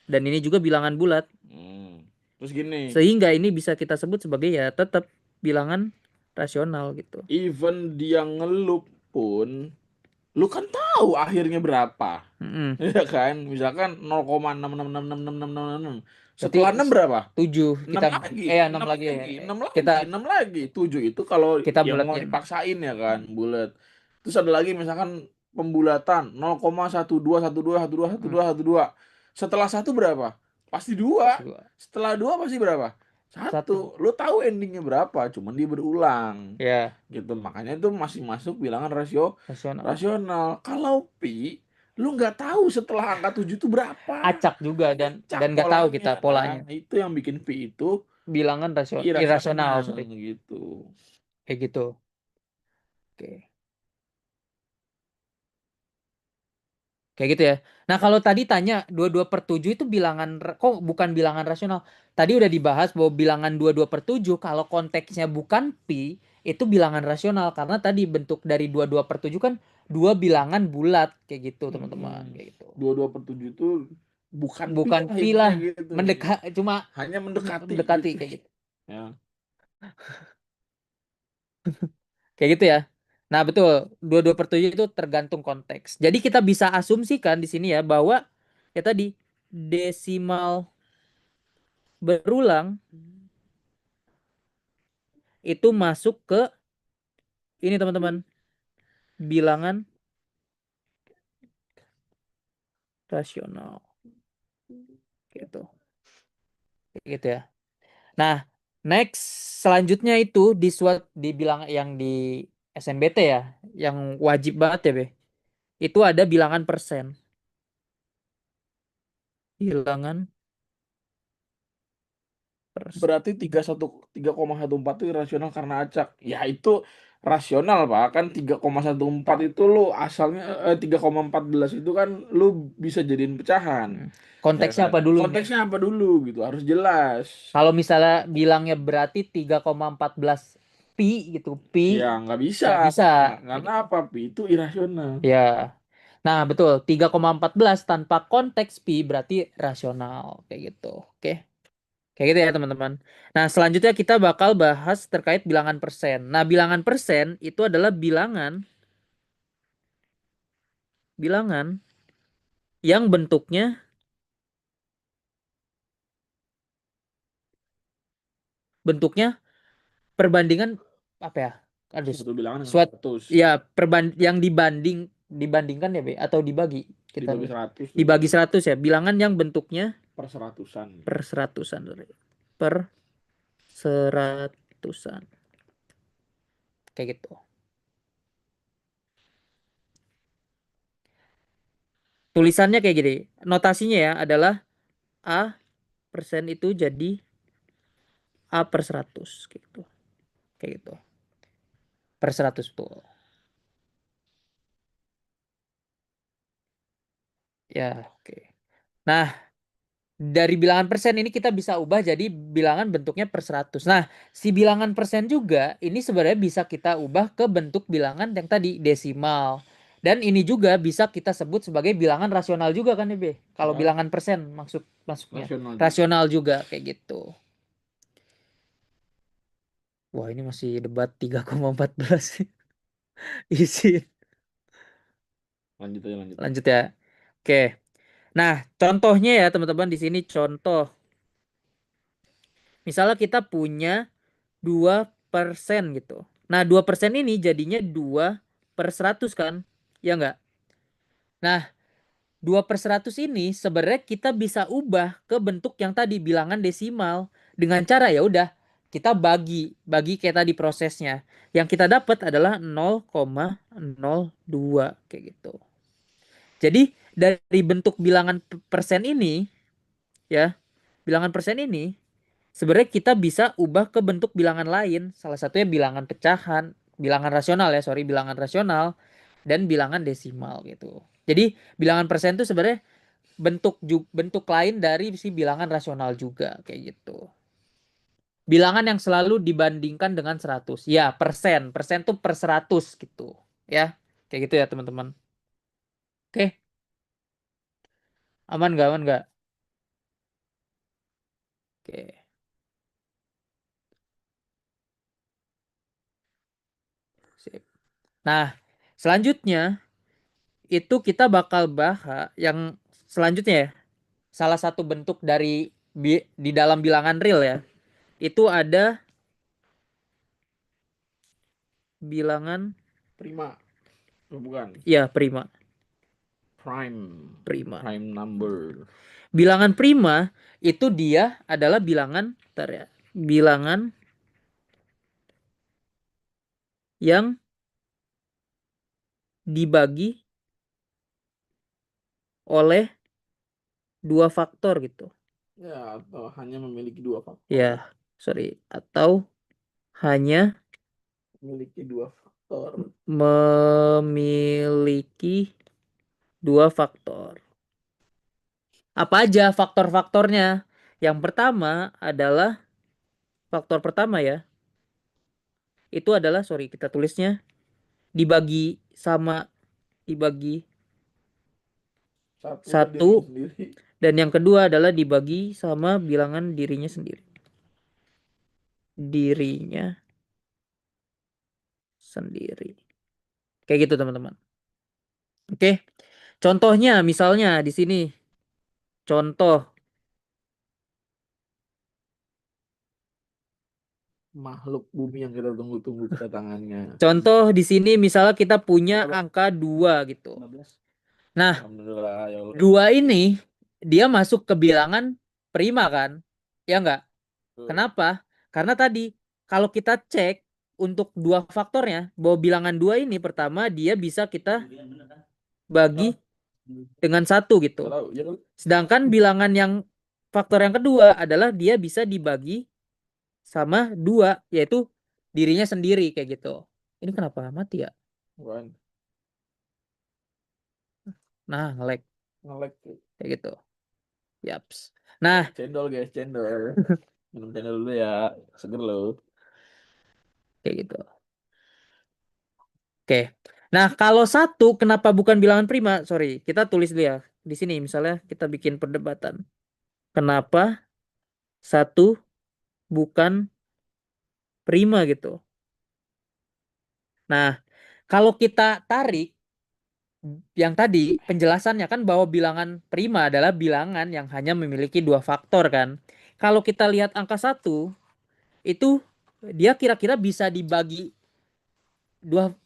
Dan ini juga bilangan bulat. Hmm. Terus gini, Sehingga ini bisa kita sebut sebagai ya tetap bilangan rasional gitu. even dia ngelup pun, lu kan tahu akhirnya berapa. Mm-mm. Ya kan? Misalkan 0,6666666. Berarti Setelah 6 berapa? 7 6 kita lagi, ya 6 6 lagi ya. lagi, 6 Kita lagi, 6 lagi. 7 itu kalau kita yang mau bulatnya. dipaksain ya kan, bulat. Terus ada lagi misalkan pembulatan 0,1212121212 Hmm, dua. Setelah satu berapa? Pasti dua. pasti dua. Setelah dua pasti berapa? Satu. Satu. Lu tahu endingnya berapa, cuman dia berulang. Ya, Gitu. Makanya itu masih masuk bilangan rasional. rasional. Kalau pi, lu nggak tahu setelah angka 7 itu berapa. Acak juga Acak dan nggak tahu polanya. kita Nah, polanya. itu yang bikin pi itu Bilangan irasional, irasional sorry. gitu. Kayak gitu. Oke. Kayak gitu ya. Nah, kalau tadi tanya 22 per 7 itu bilangan kok bukan bilangan rasional. Tadi udah dibahas bahwa bilangan 22 per 7 kalau konteksnya bukan pi itu bilangan rasional karena tadi bentuk dari 22 per 7 kan dua bilangan bulat kayak gitu, teman-teman, Mm-mm. kayak gitu. 22/7 itu bukan pi Bukan lah pi intinya lah, gitu. mendekat cuma Hanya mendekati mendekati gitu. kayak gitu. Ya. Kayak gitu ya. Nah, betul. 22 per 7 itu tergantung konteks. Jadi kita bisa asumsikan di sini ya bahwa ya tadi desimal berulang itu masuk ke ini teman-teman, bilangan rasional gitu. Kayak gitu ya. Nah, next selanjutnya itu dibilang yang di SNBT ya, yang wajib banget ya, Be. Itu ada bilangan persen. Bilangan persen. Berarti 3,14 itu rasional karena acak. Ya itu rasional, Pak. Kan 3,14 itu lu asalnya 3,14 itu kan lu bisa jadiin pecahan. Hmm. Ya Konteksnya kan? apa dulu nih? Konteksnya apa dulu gitu, harus jelas. Kalau misalnya bilangnya berarti 3,14 pi gitu, pi Ya nggak bisa. nggak bisa kayak Karena gitu. apa? Pi itu irasional. Ya. Nah, betul. 3,14 tanpa konteks pi berarti rasional kayak gitu. Oke. Kayak gitu ya, teman-teman. Nah, selanjutnya kita bakal bahas terkait bilangan persen. Nah, bilangan persen itu adalah bilangan yang bentuknya perbandingan apa ya? Aduh, Suatu bilangan dengan suat 100. ya yang dibandingkan ya, Be, atau dibagi. Kita Dibagi 100 juga dibagi bisa. 100 ya. Bilangan yang bentuknya Per seratusan. per seratusan, sorry. Per seratusan. Kayak gitu. Tulisannya kayak gini. Notasinya ya adalah A persen itu jadi A per 100 gitu. Kayak gitu. Per 100 tuh. Ya, oke. Nah, dari bilangan persen ini kita bisa ubah jadi bilangan bentuknya per 100. Nah, si bilangan persen juga ini sebenarnya bisa kita ubah ke bentuk bilangan yang tadi desimal. Dan ini juga bisa kita sebut sebagai bilangan rasional juga kan ya, Be? Kalau Ya, bilangan persen masuknya. rasional juga. Rasional juga kayak gitu. Wah, ini masih debat 3,14. Isi. Lanjut aja, lanjut. Lanjut ya. Oke. Nah, contohnya ya teman-teman di sini contoh. Misalnya kita punya 2% gitu. Nah, 2% ini jadinya 2/100 kan? Ya enggak? Nah, 2/100 ini sebenarnya kita bisa ubah ke bentuk yang tadi bilangan desimal dengan cara ya udah kita bagi kayak tadi prosesnya. Yang kita dapat adalah 0,02 kayak gitu. Jadi dari bentuk bilangan persen ini ya, bilangan persen ini sebenarnya kita bisa ubah ke bentuk bilangan lain. Salah satunya bilangan pecahan, bilangan rasional ya, sorry, bilangan rasional dan bilangan desimal gitu. Jadi bilangan persen itu sebenarnya bentuk lain dari si bilangan rasional juga kayak gitu. Bilangan yang selalu dibandingkan dengan 100. Ya, persen. Persen tuh per 100 gitu. Ya, kayak gitu ya teman-teman. Oke, aman nggak? Aman nggak? Oke, sip. Nah, selanjutnya itu kita bakal bahas yang selanjutnya ya. Salah satu bentuk dari di dalam bilangan real ya. Itu ada bilangan Prima. Oh, bukan. ya prima. Prime. Prima. Prime number. Bilangan prima itu dia adalah bilangan, bentar ya, bilangan yang dibagi oleh dua faktor gitu. Ya, atau hanya memiliki dua faktor. Ya, sorry. Atau hanya Memiliki dua faktor. memiliki dua faktor. Apa aja faktor-faktornya? Yang pertama adalah faktor pertama ya. Itu adalah, sorry, kita tulisnya dibagi sama dibagi Satu dan dirinya satu. sendiri. Dan yang kedua adalah dibagi sama bilangan dirinya sendiri. Dirinya sendiri. Kayak gitu teman-teman. Oke. Contohnya misalnya di sini. Contoh. Makhluk bumi yang kita tunggu-tunggu kedatangannya. Contoh di sini misalnya kita punya angka 2 gitu. Nah, Alhamdulillah ya Allah. 2 ini dia masuk ke bilangan prima kan? Ya enggak? Kenapa? Karena tadi kalau kita cek untuk dua faktornya, bahwa bilangan 2 ini pertama dia bisa kita bagi dengan satu Nggak gitu. tahu, ya kan? Sedangkan bilangan yang faktor yang kedua adalah dia bisa dibagi sama 2, yaitu dirinya sendiri kayak gitu. Ini kenapa mati ya? Bukan. Nah, nge-lag Ngelek. kayak gitu. Yaps. Nah, Cendol guys, cendol. Minum cendol dulu ya. Seger loh. kayak gitu. Oke. Nah, kalau satu kenapa bukan bilangan prima? Sorry, kita tulis dulu ya. Di sini misalnya kita bikin perdebatan. Kenapa satu bukan prima gitu? Nah, kalau kita tarik yang tadi penjelasannya kan bahwa bilangan prima adalah bilangan yang hanya memiliki dua faktor kan. Kalau kita lihat angka satu itu dia kira-kira bisa dibagi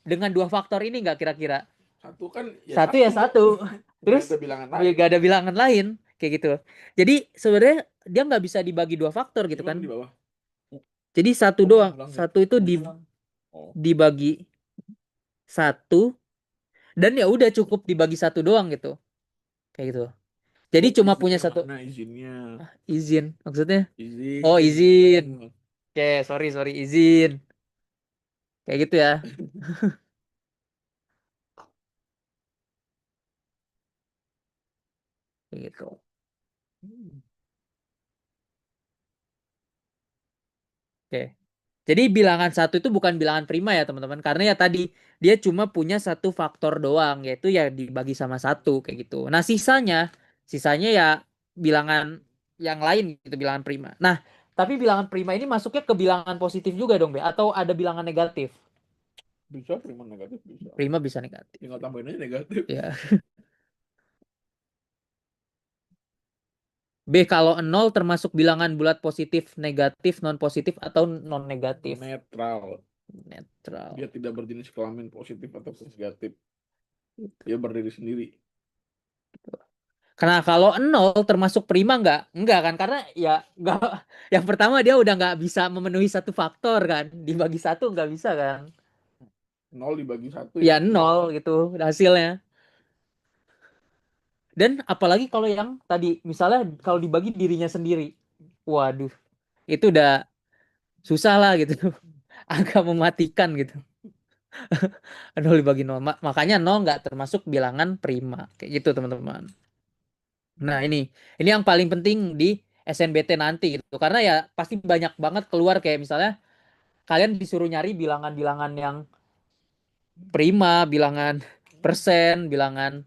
dengan dua faktor ini nggak kira-kira? Satu kan ya Satu satu. ya satu. Nggak Terus ada bilangan lain. gak ada bilangan lain kayak gitu. Jadi sebenarnya dia nggak bisa dibagi dua faktor gitu Gimana kan. di bawah? Jadi satu Oh, doang. ulang ya? Satu itu Oh. dibagi satu dan ya udah cukup dibagi satu doang gitu. Kayak gitu. Jadi Oh, cuma punya izinnya satu. mana izinnya? Izin maksudnya. Oh, Izin. izin. Oke, sorry sorry, izin. Kayak gitu ya. Kayak gitu. Oke. Jadi bilangan satu itu bukan bilangan prima ya teman-teman. Karena ya tadi dia cuma punya satu faktor doang, yaitu ya dibagi sama satu kayak gitu. Nah, sisanya ya bilangan yang lain gitu, bilangan prima. Nah, Tapi bilangan prima ini masuknya ke bilangan positif juga dong, Be? Atau ada bilangan negatif? Bisa prima negatif bisa. Prima bisa negatif. Tinggal tambahin aja negatif. Ya. B, kalau nol termasuk bilangan bulat positif, negatif, non positif, atau non negatif? Netral. Netral. Dia tidak berjenis kelamin positif atau negatif. Dia berdiri sendiri. Karena kalau nol termasuk prima nggak? Enggak kan? Karena ya nggak. Yang pertama dia udah nggak bisa memenuhi satu faktor kan. Dibagi satu nggak bisa kan? Nol dibagi satu Ya ya nol. nol gitu hasilnya. Dan apalagi kalau yang tadi, misalnya kalau dibagi dirinya sendiri. Waduh, itu udah susah lah gitu. Agak mematikan gitu. Nol dibagi nol. Makanya nol nggak termasuk bilangan prima. Kayak gitu teman-teman. Nah ini yang paling penting di SNBT nanti gitu. Karena ya pasti banyak banget keluar kayak misalnya kalian disuruh nyari bilangan-bilangan yang prima, bilangan persen, bilangan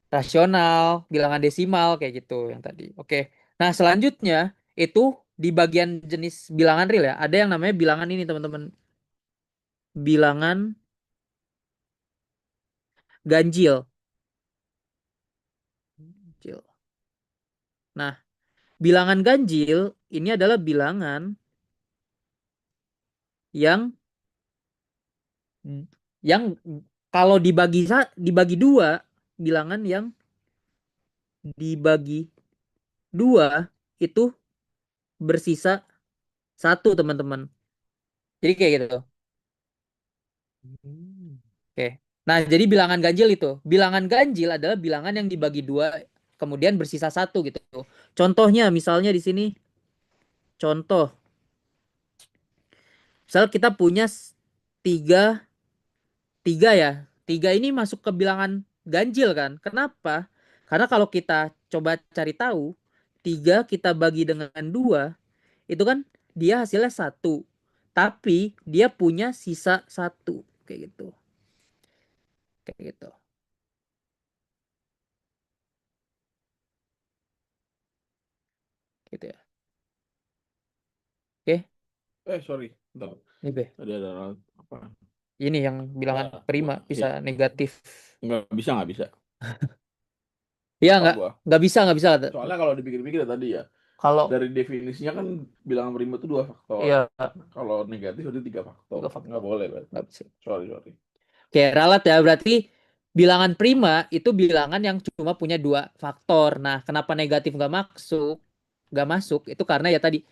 rasional, bilangan desimal kayak gitu yang tadi. Oke. Nah, selanjutnya itu di bagian jenis bilangan real ya, ada yang namanya bilangan ini teman-teman. Bilangan ganjil. Ganjil. Nah, bilangan ganjil ini adalah bilangan yang yang kalau dibagi dua, bilangan yang dibagi dua itu bersisa satu teman-teman. Jadi kayak gitu. Hmm. Oke. Nah, jadi bilangan ganjil itu. Bilangan ganjil adalah bilangan yang dibagi dua, kemudian bersisa satu gitu. Contohnya, misalnya di sini, contoh, misal kita punya tiga, tiga ya. Tiga ini masuk ke bilangan ganjil kan? Kenapa? Karena kalau kita coba cari tahu, tiga kita bagi dengan dua, itu kan dia hasilnya satu. Tapi dia punya sisa satu. Kayak gitu. Kayak gitu. Gitu ya. Oke. Sorry. Bentar. Ini B. Tadi ada apa? Ini yang bilangan Enggak, prima bisa iya. negatif. Nggak bisa. Ya Lupa nggak gua. nggak bisa. Soalnya kalau dipikir-pikir tadi ya, Kalau dari definisinya kan bilangan prima itu dua faktor. ya Kalau negatif itu tiga faktor. tiga Nggak faktor boleh berarti. nggak bisa. Sorry. Oke, ralat ya berarti bilangan prima itu bilangan yang cuma punya dua faktor. Nah, kenapa negatif nggak masuk? Itu karena ya tadi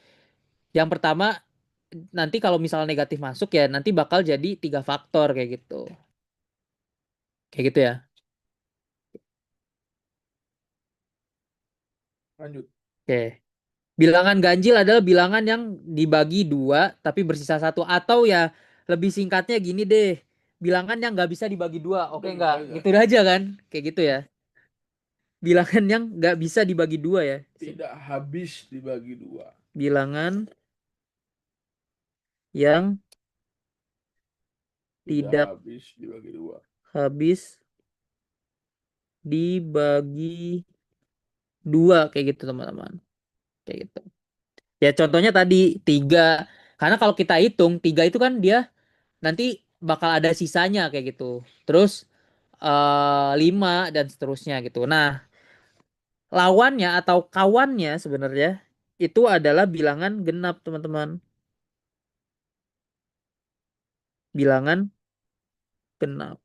yang pertama nanti kalau misalnya negatif masuk ya nanti bakal jadi tiga faktor kayak gitu. Kayak gitu ya. Lanjut. Oke. Bilangan ganjil adalah bilangan yang dibagi dua tapi bersisa satu atau ya lebih singkatnya gini deh. Bilangan yang nggak bisa dibagi dua. Oke Udah gitu nggak? aja. Gitu aja kan? Kayak gitu ya. Bilangan yang nggak bisa dibagi dua ya. Tidak habis dibagi dua. Bilangan yang Tidak tidak habis dibagi dua. habis dibagi dua kayak gitu teman-teman. Kayak gitu. Ya contohnya tadi tiga. Karena kalau kita hitung tiga itu kan dia nanti bakal ada sisanya kayak gitu. Terus lima dan seterusnya gitu. Nah, lawannya atau kawannya sebenarnya itu adalah bilangan genap, teman-teman. Bilangan genap.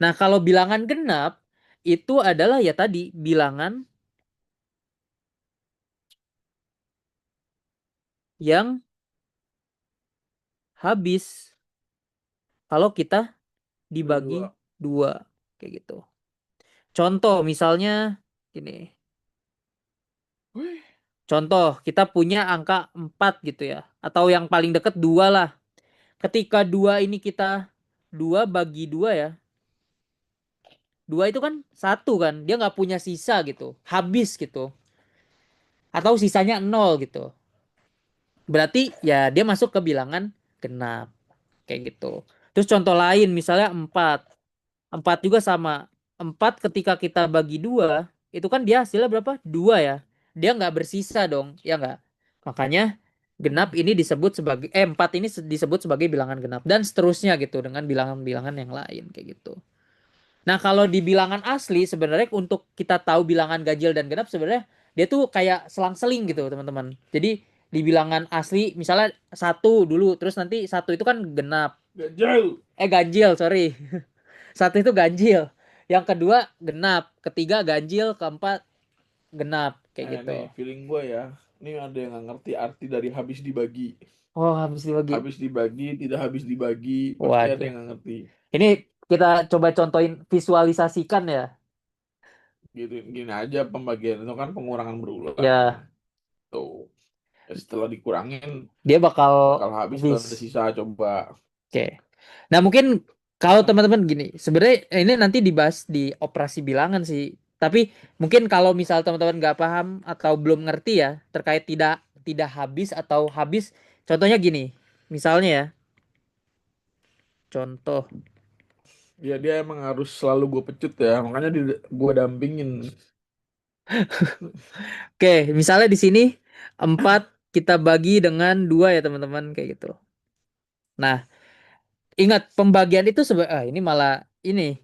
Nah, kalau bilangan genap itu adalah ya tadi bilangan yang habis kalau kita Bagi dibagi dua. dua kayak gitu. Contoh misalnya gini. Wih, Contoh kita punya angka 4 gitu ya. Atau yang paling deket 2 lah. Ketika 2 ini kita 2 bagi 2 ya. 2 itu kan satu kan. Dia nggak punya sisa gitu. Habis gitu. Atau sisanya nol gitu. Berarti ya dia masuk ke bilangan genap. Kayak gitu. Terus contoh lain misalnya 4. 4 juga sama. 4 ketika kita bagi 2 itu kan dia hasilnya berapa? 2 ya. dia nggak bersisa dong, ya nggak? Makanya genap ini disebut sebagai 4 ini disebut sebagai bilangan genap dan seterusnya gitu dengan bilangan-bilangan yang lain kayak gitu. Nah, kalau di bilangan asli sebenarnya untuk kita tahu bilangan ganjil dan genap sebenarnya dia tuh kayak selang-seling gitu, teman-teman. Jadi di bilangan asli misalnya satu dulu, terus nanti satu itu kan genap. Ganjil. Ganjil, sorry. Satu itu ganjil. Yang kedua genap, ketiga ganjil, keempat genap kayak gitu. Nih, feeling gue ya. Ini ada yang nggak ngerti arti dari habis dibagi. Oh, habis dibagi. Habis dibagi, tidak habis dibagi. Pasti ada Waduh. yang nggak ngerti. Ini kita coba contohin visualisasikan ya. Gitu, gini aja pembagian itu kan pengurangan berulang. Ya, Tuh. Ya, setelah dikurangin, dia bakal bakal habis atau habis. ada sisa coba. Oke. Nah, mungkin kalau teman-teman gini, sebenarnya ini nanti dibahas di operasi bilangan sih. Tapi mungkin kalau misal teman-teman nggak paham atau belum ngerti ya terkait tidak tidak habis atau habis, contohnya gini. Misalnya ya, contoh. Ya dia emang harus selalu gue pecut ya. Makanya gue dampingin. Oke, misalnya di sini 4 kita bagi dengan 2 ya teman-teman kayak gitu. Nah, ingat pembagian itu ini malah ini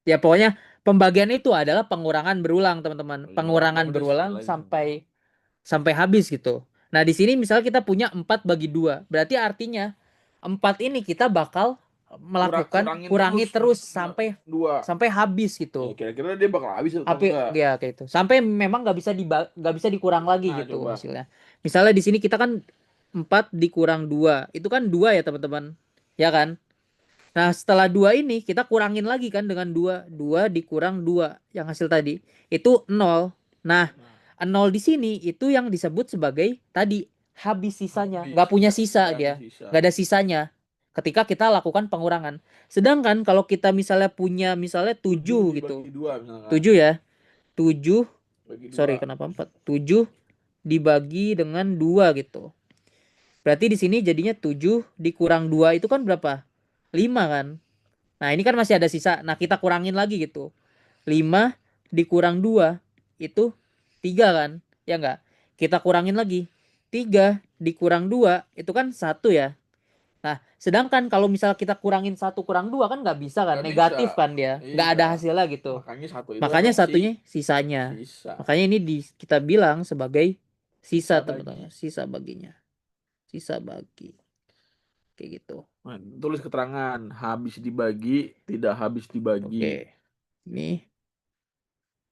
ya pokoknya pembagian itu adalah pengurangan berulang teman-teman. Oh, iya, ya Pengurangan udah sekali berulang lagi. sampai sampai habis gitu. Nah, di sini misalnya kita punya 4 bagi 2. Berarti artinya 4 ini kita bakal melakukan Kurangin kurangi terus terus sampai dua. sampai habis Ya, gitu. kira-kira dia bakal habis atau Tapi enggak? ya kayak itu. Sampai memang nggak bisa dikurang lagi Nah, gitu coba. hasilnya. Misalnya di sini kita kan 4 dikurang 2. Itu kan 2 ya, teman-teman. Ya kan? Nah, setelah 2 ini kita kurangin lagi kan dengan 2. 2 dikurang 2 yang hasil tadi. Itu nol. Nah, Nah, nol di sini itu yang disebut sebagai tadi habis sisanya. habis. Nggak punya sisa Nggak ada dia. sisa. Nggak ada sisanya. Ketika kita lakukan pengurangan. Sedangkan kalau kita misalnya punya misalnya 7 7 gitu. dibagi 2 misalkan. 7 ya. 7 Bagi sorry 2. kenapa 4 7 dibagi dengan 2 gitu, berarti di sini jadinya 7 dikurang 2 itu kan berapa, 5 kan. Nah ini kan masih ada sisa, nah kita kurangin lagi gitu, 5 dikurang 2 itu 3 kan, ya enggak, kita kurangin lagi 3 dikurang 2 itu kan 1 ya. Nah sedangkan kalau misal kita kurangin 1 kurang 2 kan nggak bisa kan, Nggak bisa. negatif kan, dia nggak Iya. ada hasilnya gitu. Makanya satu itu Makanya emang satunya sisanya. sisa. Makanya ini kita bilang sebagai Sisa sisa teman-teman. bagi. Sisa baginya. Sisa bagi. Kayak gitu. Nah, tulis keterangan. Habis dibagi, tidak habis dibagi. Oke. Ini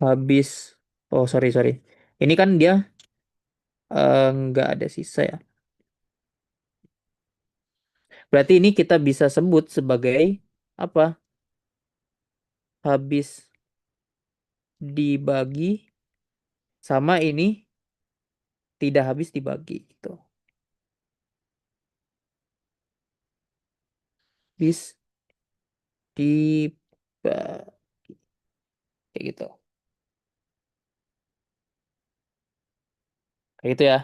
habis. Oh sorry sorry. Ini kan dia nggak ada sisa ya. Berarti ini kita bisa sebut sebagai apa? Habis dibagi sama ini tidak habis dibagi gitu. Habis dibagi kayak gitu. Kayak gitu ya.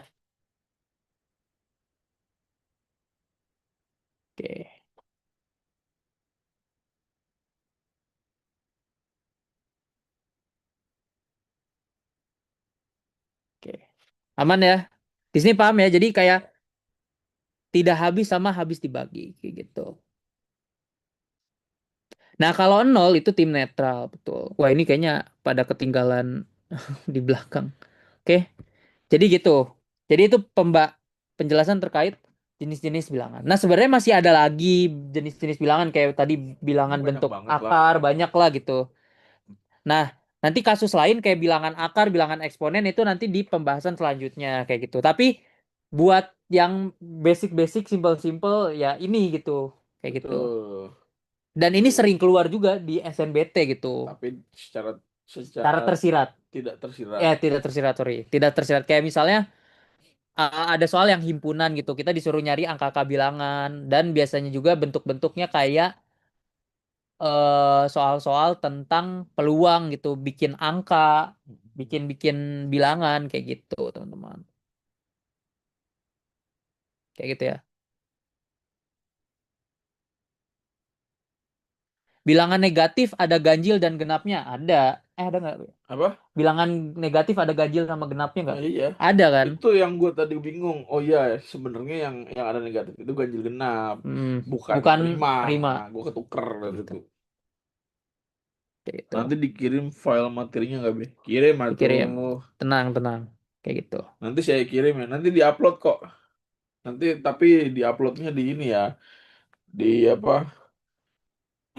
Oke. Oke. Aman ya. Di sini paham ya. Jadi kayak tidak habis sama habis dibagi kayak gitu. Nah, kalau nol itu tim netral, betul. Wah, ini kayaknya pada ketinggalan di belakang. Oke. Jadi gitu. Jadi itu penjelasan terkait jenis-jenis bilangan. Nah, sebenarnya masih ada lagi jenis-jenis bilangan kayak tadi Ini bilangan banyak bentuk banget lah. akar, banyak lah gitu. Nah, nanti kasus lain kayak bilangan akar, bilangan eksponen itu nanti di pembahasan selanjutnya kayak gitu. Tapi buat yang basic-basic, simple-simple ya ini gitu, kayak gitu. Betul. Dan ini Tuh. sering keluar juga di SNBT gitu. Tapi secara Cara secara tersirat. tidak tersirat. Tidak tersirat, sorry. Tidak tersirat. Kayak misalnya ada soal yang himpunan gitu. Kita disuruh nyari angka bilangan. Dan biasanya juga bentuk-bentuknya kayak soal-soal tentang peluang gitu. Bikin angka, bikin-bikin bilangan kayak gitu, teman-teman. Kayak gitu ya. Bilangan negatif ada ganjil dan genapnya? Ada. Ada nggak? Apa? Bilangan negatif ada ganjil sama genapnya Nah, nggak? iya. Ada kan? Itu yang gue tadi bingung. Oh iya, sebenarnya yang ada negatif itu ganjil genap, Hmm, bukan bukan prima. prima Gue ketuker kayak dari gitu. itu. Kayak gitu. Nanti dikirim file materinya nggak, Be? Kirim Dikirim. atuh. Tenang, tenang. Kayak gitu. Nanti saya kirim ya. Nanti diupload kok. Nanti tapi diuploadnya di ini ya. Di apa?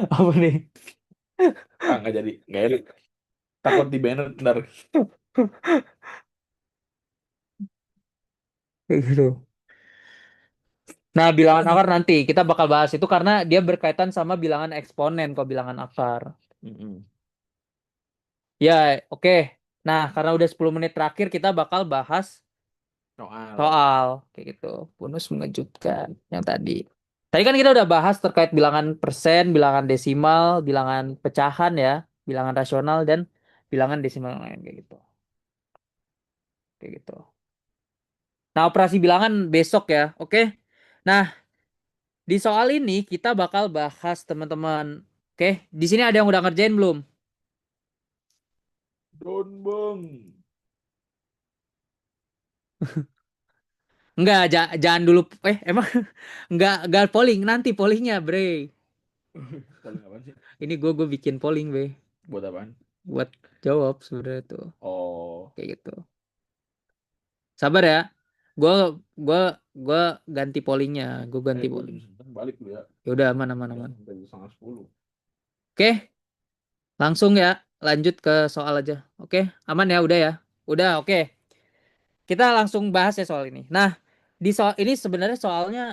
Apa nih? Ah, nggak jadi. Nggak edit. Takut di banned ntar. Kayak gitu. Nah, bilangan akar nanti kita bakal bahas itu karena dia berkaitan sama bilangan eksponen kok bilangan akar. Mm-mm. Ya, oke. Nah, karena udah 10 menit terakhir kita bakal bahas Soal. soal kayak gitu. Bonus mengejutkan yang tadi. Tadi kan kita udah bahas terkait bilangan persen, bilangan desimal, bilangan pecahan ya, bilangan rasional dan bilangan desimal yang lain kayak gitu. Kayak gitu. Nah, operasi bilangan besok ya. Oke. Nah, di soal ini kita bakal bahas teman-teman. Oke, di sini ada yang udah ngerjain belum? Don bang. Enggak, jangan dulu. Emang enggak polling nanti pollingnya, Bre. Paling apaan sih? Ini gue bikin polling, Bre, Buat apaan? buat jawab sebenarnya tuh. Oh. Kayak gitu. Sabar ya. Gue gue gue ganti pollingnya. Gue ganti Gue polling. jam 9 balik dulu ya. Ya udah aman aman Nggak aman. sampai jam setengah 10. Oke, langsung ya. Lanjut ke soal aja. Oke, aman ya. Udah ya. Udah, oke. Kita langsung bahas ya soal ini. Nah, di soal ini sebenarnya soalnya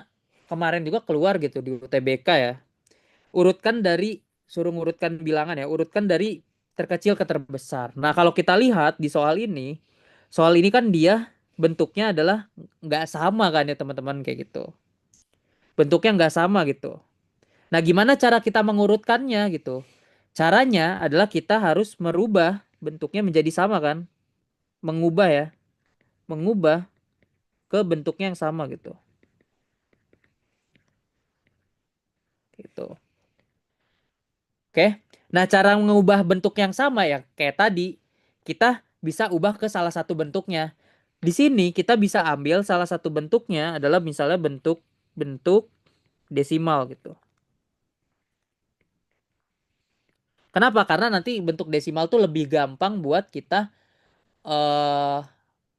kemarin juga keluar gitu di UTBK ya. Urutkan dari suruh ngurutkan bilangan ya. Urutkan dari terkecil ke terbesar. Nah, kalau kita lihat di soal ini kan dia bentuknya adalah nggak sama kan ya teman-teman kayak gitu. Bentuknya nggak sama gitu. Nah, gimana cara kita mengurutkannya gitu? Caranya adalah kita harus merubah bentuknya menjadi sama kan? Mengubah ya, mengubah ke bentuknya yang sama gitu. Gitu. Oke. Nah, cara mengubah bentuk yang sama ya kayak tadi, kita bisa ubah ke salah satu bentuknya. Di sini kita bisa ambil salah satu bentuknya adalah misalnya bentuk bentuk desimal gitu. Kenapa? Karena nanti bentuk desimal tuh lebih gampang buat kita eh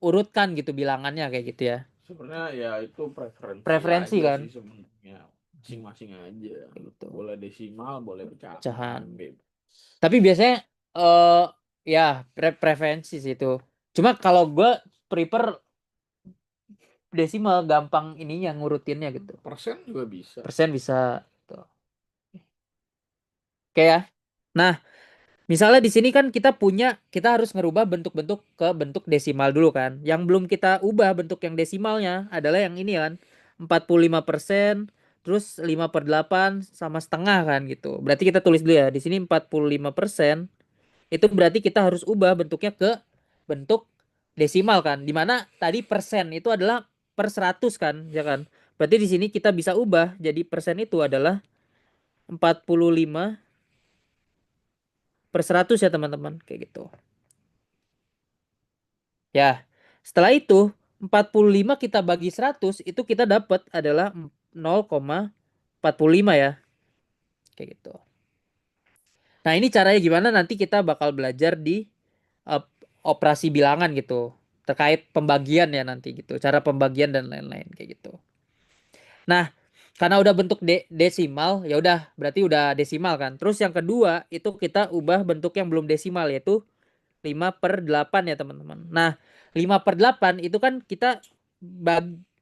urutkan gitu bilangannya kayak gitu ya. Sebenarnya ya itu preferensi Preferensi aja kan sih sebenarnya. Masing-masing aja. kayak gitu. Boleh desimal, boleh pecahan. Pecahan. Bebas. Tapi biasanya eh ya preferensi sih itu. Cuma kalau gue prefer desimal gampang ininya ngurutinnya gitu. Persen juga bisa. Persen bisa tuh. Oke ya. Nah, misalnya di sini kan kita harus ngerubah bentuk-bentuk ke bentuk desimal dulu kan. Yang belum kita ubah bentuk yang desimalnya adalah yang ini kan. 45%, terus 5/8 sama setengah kan gitu. Berarti kita tulis dulu ya. Di sini 45%. Itu berarti kita harus ubah bentuknya ke bentuk desimal kan. Dimana tadi persen itu adalah per 100 kan, ya kan. Berarti di sini kita bisa ubah jadi persen itu adalah 45 per 100 ya teman-teman. Kayak gitu. Ya, setelah itu 45 kita bagi 100 itu kita dapat adalah 0,45 ya. Kayak gitu. Nah, ini caranya gimana nanti kita bakal belajar di eh, operasi bilangan gitu. Terkait pembagian ya nanti gitu. Cara pembagian dan lain-lain kayak gitu. Nah, karena udah bentuk desimal, ya udah berarti udah desimal kan. Terus yang kedua itu kita ubah bentuk yang belum desimal yaitu 5/8 ya teman-teman. Nah, 5/8 itu kan kita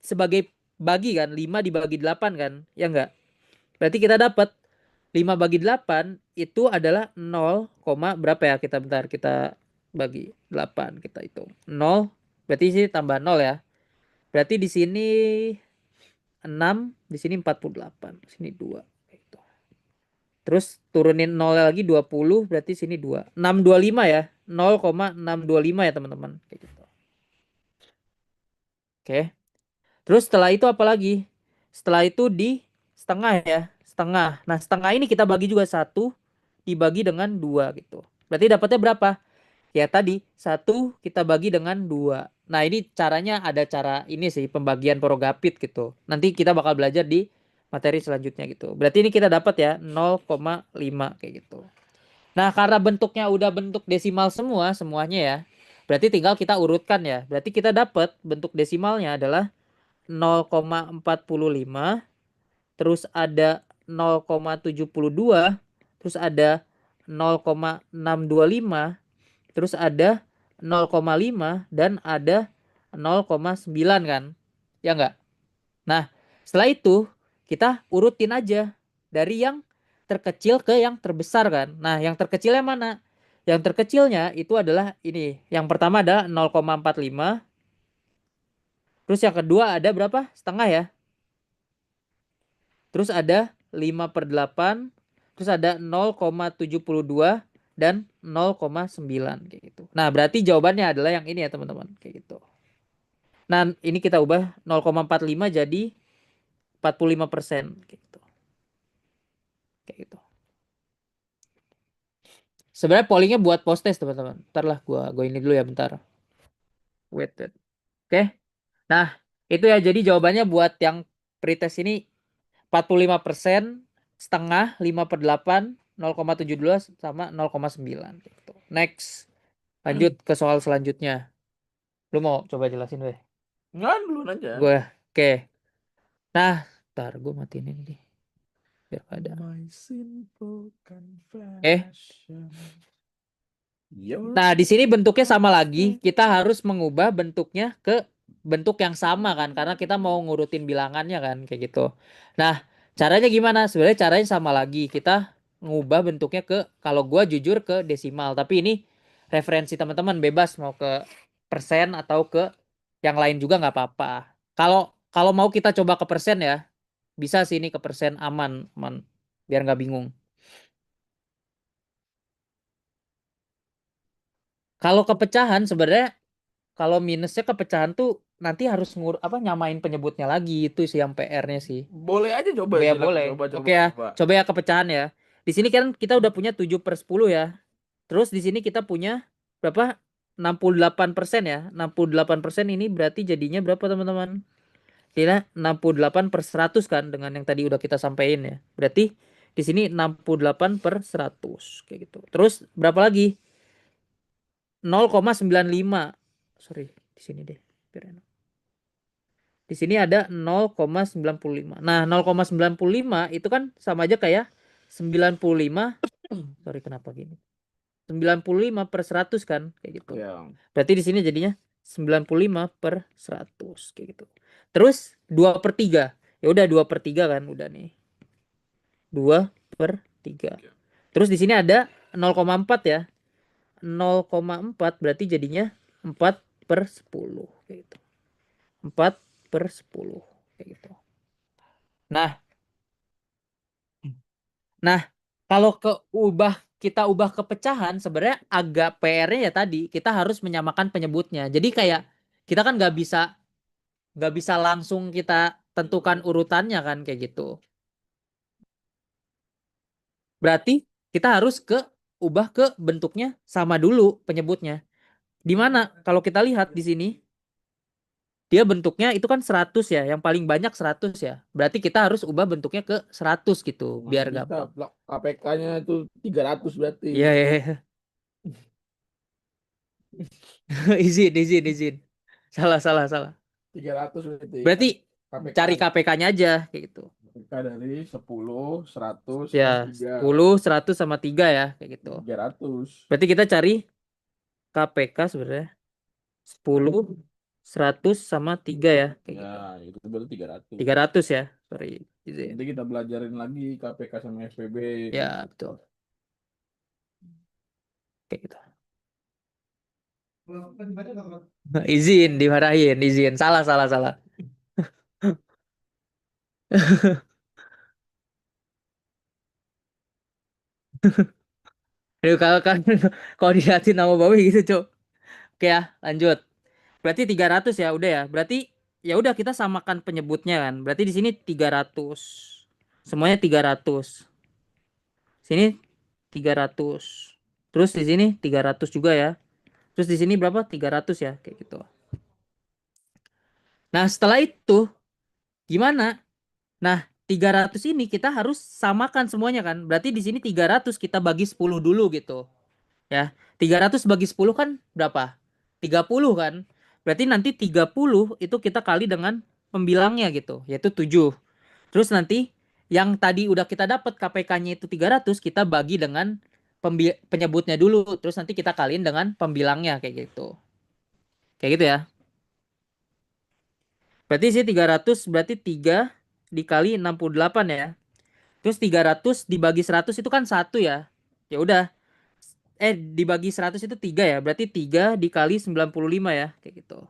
sebagai bagi kan, 5 dibagi 8 kan, ya enggak? Berarti kita dapat 5 bagi 8 itu adalah 0, berapa ya? Kita bentar, kita bagi 8 kita hitung. 0, berarti sih tambah 0 ya. Berarti di sini 6, di sini 48, di sini 2. Gitu. Terus turunin 0 lagi 20, berarti sini 2. 625 ya. 0,625 ya teman-teman. Kayak gitu. Oke. Terus setelah itu apa lagi? Setelah itu di setengah ya. Setengah. Nah setengah ini kita bagi juga 1 dibagi dengan 2 gitu. Berarti dapatnya berapa? Ya tadi, 1 kita bagi dengan 2. Nah, ini caranya ada cara ini sih, pembagian Porogapit gitu. Nanti kita bakal belajar di materi selanjutnya gitu. Berarti ini kita dapat ya 0,5 kayak gitu. Nah, karena bentuknya udah bentuk desimal semua, semuanya ya. Berarti tinggal kita urutkan ya. Berarti kita dapat bentuk desimalnya adalah 0,45, terus ada 0,72, terus ada 0,625, terus ada 0,5 dan ada 0,9 kan? Ya enggak? Nah, setelah itu kita urutin aja dari yang terkecil ke yang terbesar kan. Nah, yang terkecilnya mana? Yang terkecilnya itu adalah ini. Yang pertama ada 0,45. Terus yang kedua ada berapa? Setengah ya. Terus ada 5/8. Terus ada 0,72 dan 0,9 kayak gitu. Nah, berarti jawabannya adalah yang ini ya, teman-teman. Kayak gitu. Nah, ini kita ubah 0,45 jadi 45% kayak gitu. Kayak gitu. Sebenarnya pollingnya buat post test teman-teman. Ntar lah gua ini dulu ya bentar. Wait. Oke. Nah, itu ya jadi jawabannya buat yang pretest ini 45%, setengah, 5/8, 0,72 sama 0,9 gitu. Next. Lanjut ke soal selanjutnya. Lu mau coba jelasin weh? Nggak, dulu aja. Gue. Oke. Nah, ntar gue matiin ini deh. Biar ada. My simple Eh, confession. Your Nah, di sini bentuknya sama lagi. Kita harus mengubah bentuknya ke bentuk yang sama kan, karena kita mau ngurutin bilangannya kan, kayak gitu. Nah, caranya gimana? Sebenarnya caranya sama lagi. Kita ngubah bentuknya ke, kalau gua jujur ke desimal. Tapi ini referensi teman-teman bebas mau ke persen atau ke yang lain juga nggak apa-apa. Kalau kalau mau kita coba ke persen ya, bisa sih ini ke persen aman, biar nggak bingung. Kalau kepecahan sebenarnya, kalau minusnya kepecahan tuh nanti harus nyamain penyebutnya lagi, itu sih yang PR-nya sih. boleh aja coba, Ya silakan boleh. coba coba Oke ya. coba. Coba ya kepecahan ya. Di sini kan kita udah punya 7/10 ya. Terus di sini kita punya berapa? 68% ya. 68% ini berarti jadinya berapa teman-teman? Tidak 68/100 kan dengan yang tadi udah kita sampaikan ya. Berarti di sini 68/100 kayak gitu. Terus berapa lagi? 0,95. Sorry, di sini deh. Biar enak. Di sini ada 0,95. Nah, 0,95 itu kan sama aja kayak 95. Sorry kenapa gini. 95/100 kan kayak gitu. Ya. Berarti di sini jadinya 95/100 kayak gitu. Terus 2/3. Ya udah 2/3 kan udah nih. 2/3. Terus di sini ada 0,4 ya. 0,4 berarti jadinya 4/10 kayak gitu. 4/10 kayak gitu. Nah, Nah, kalau kita ubah ke pecahan sebenarnya agak PR-nya ya tadi kita harus menyamakan penyebutnya. Jadi kayak kita kan nggak bisa langsung kita tentukan urutannya kan kayak gitu. Berarti kita harus ubah ke bentuknya sama dulu penyebutnya. Di mana kalau kita lihat di sini dia bentuknya itu kan 100 ya, yang paling banyak 100 ya. Berarti kita harus ubah bentuknya ke 100 gitu biar Masih bisa. gampang. KPK-nya itu 300 berarti. Iya, iya, iya. Izin. Salah. 300 berarti Berarti KPK. cari KPK-nya aja kayak gitu. KPK dari 10, 100 sama Ya, 3. 10, 100 sama 3 ya kayak gitu. 300. Berarti kita cari KPK sebenarnya 10, 100 sama 3 ya kayak Ya, gitu. itu berarti 300. 300 ya. Sorry. Izin. Nanti kita belajarin lagi KPK sama SPB. Ya, betul. Kayak gitu. Izin dimarahin. Salah. Aduh, kalau dilihatin nama bawah gitu, Cok. Oke ya, lanjut. Berarti 300 ya, udah ya. Berarti ya udah kita samakan penyebutnya kan. Berarti di sini 300. Semuanya 300. Sini 300. Terus di sini 300 juga ya. Terus di sini berapa? 300 ya, kayak gitu. Nah, setelah itu gimana? Nah, 300 ini kita harus samakan semuanya kan. Berarti di sini 300 kita bagi 10 dulu gitu. Ya, 300 bagi 10 kan berapa? 30 kan. Berarti nanti 30 itu kita kali dengan pembilangnya gitu, yaitu 7. Terus nanti yang tadi udah kita dapat KPK-nya itu 300, kita bagi dengan penyebutnya dulu. Terus nanti kita kaliin dengan pembilangnya kayak gitu. Kayak gitu ya. Berarti sih 300 berarti 3 dikali 68 ya. Terus 300 dibagi 100 itu kan 1 ya. Ya udah. Dibagi 100 itu 3 ya. Berarti 3 dikali 95 ya. Kayak gitu.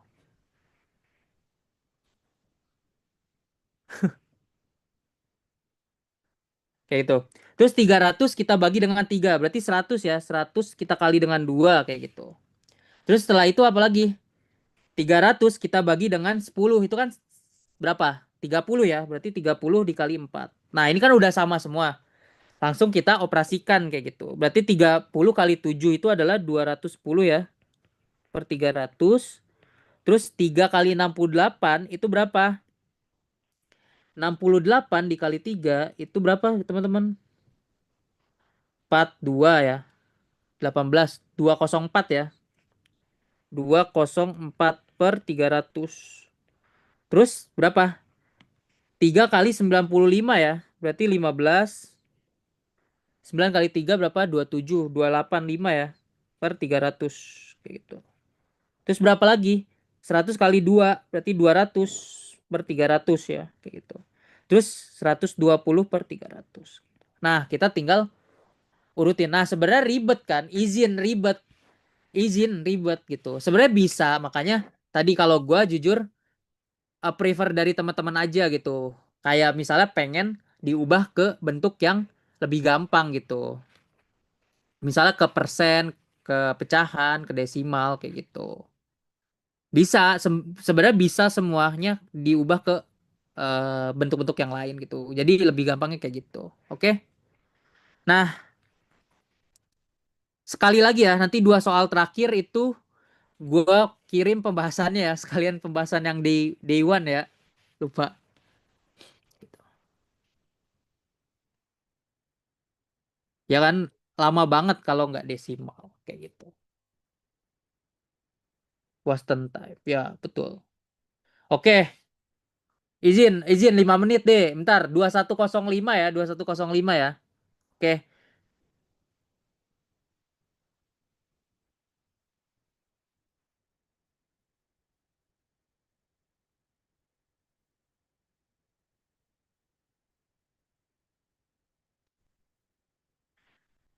Kayak gitu. Terus 300 kita bagi dengan 3. Berarti 100 ya. 100 kita kali dengan 2. Kayak gitu. Terus setelah itu apa lagi? 300 kita bagi dengan 10. Itu kan berapa? 30 ya. Berarti 30 dikali 4. Nah ini kan udah sama semua. Langsung kita operasikan kayak gitu. Berarti 30 kali 7 itu adalah 210 ya. Per 300. Terus 3 kali 68 itu berapa? 68 dikali 3 itu berapa teman-teman? 42 ya. 18. 204 ya. 204 per 300. Terus berapa? 3 kali 95 ya. Berarti 15. 9 kali 3 berapa? 27. 285 ya. Per 300. Kayak gitu. Terus berapa lagi? 100 kali 2 berarti 200 per 300 ya, kayak gitu. Terus 120 per 300. Nah, kita tinggal urutin. Nah, sebenarnya ribet kan? Izin ribet gitu. Sebenarnya bisa, makanya tadi kalau gua jujur prefer dari teman-teman aja gitu. Kayak misalnya pengen diubah ke bentuk yang lebih gampang gitu. Misalnya ke persen, ke pecahan, ke desimal kayak gitu. Bisa sebenarnya bisa semuanya diubah ke bentuk-bentuk yang lain gitu. Jadi lebih gampangnya kayak gitu. Oke. Nah, sekali lagi ya, nanti dua soal terakhir itu gue kirim pembahasannya ya, sekalian pembahasan yang di day one ya. Lupa. Ya kan lama banget kalau nggak desimal kayak gitu. Western type. Ya, betul. Oke, izin 5 menit deh. Bentar, 2105 ya, 2105 ya. Oke.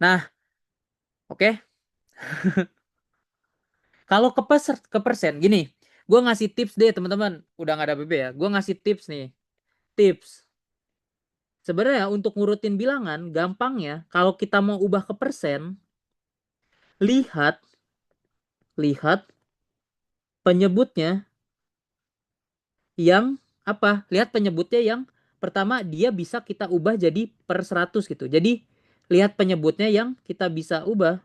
Nah, oke. Kalau ke persen gini, gue ngasih tips deh teman-teman. Udah nggak ada BB ya. Gue ngasih tips nih. Tips. Sebenarnya untuk ngurutin bilangan, gampangnya kalau kita mau ubah ke persen, lihat lihat penyebutnya yang apa? Lihat penyebutnya yang pertama dia bisa kita ubah jadi per 100 gitu. Jadi lihat penyebutnya yang kita bisa ubah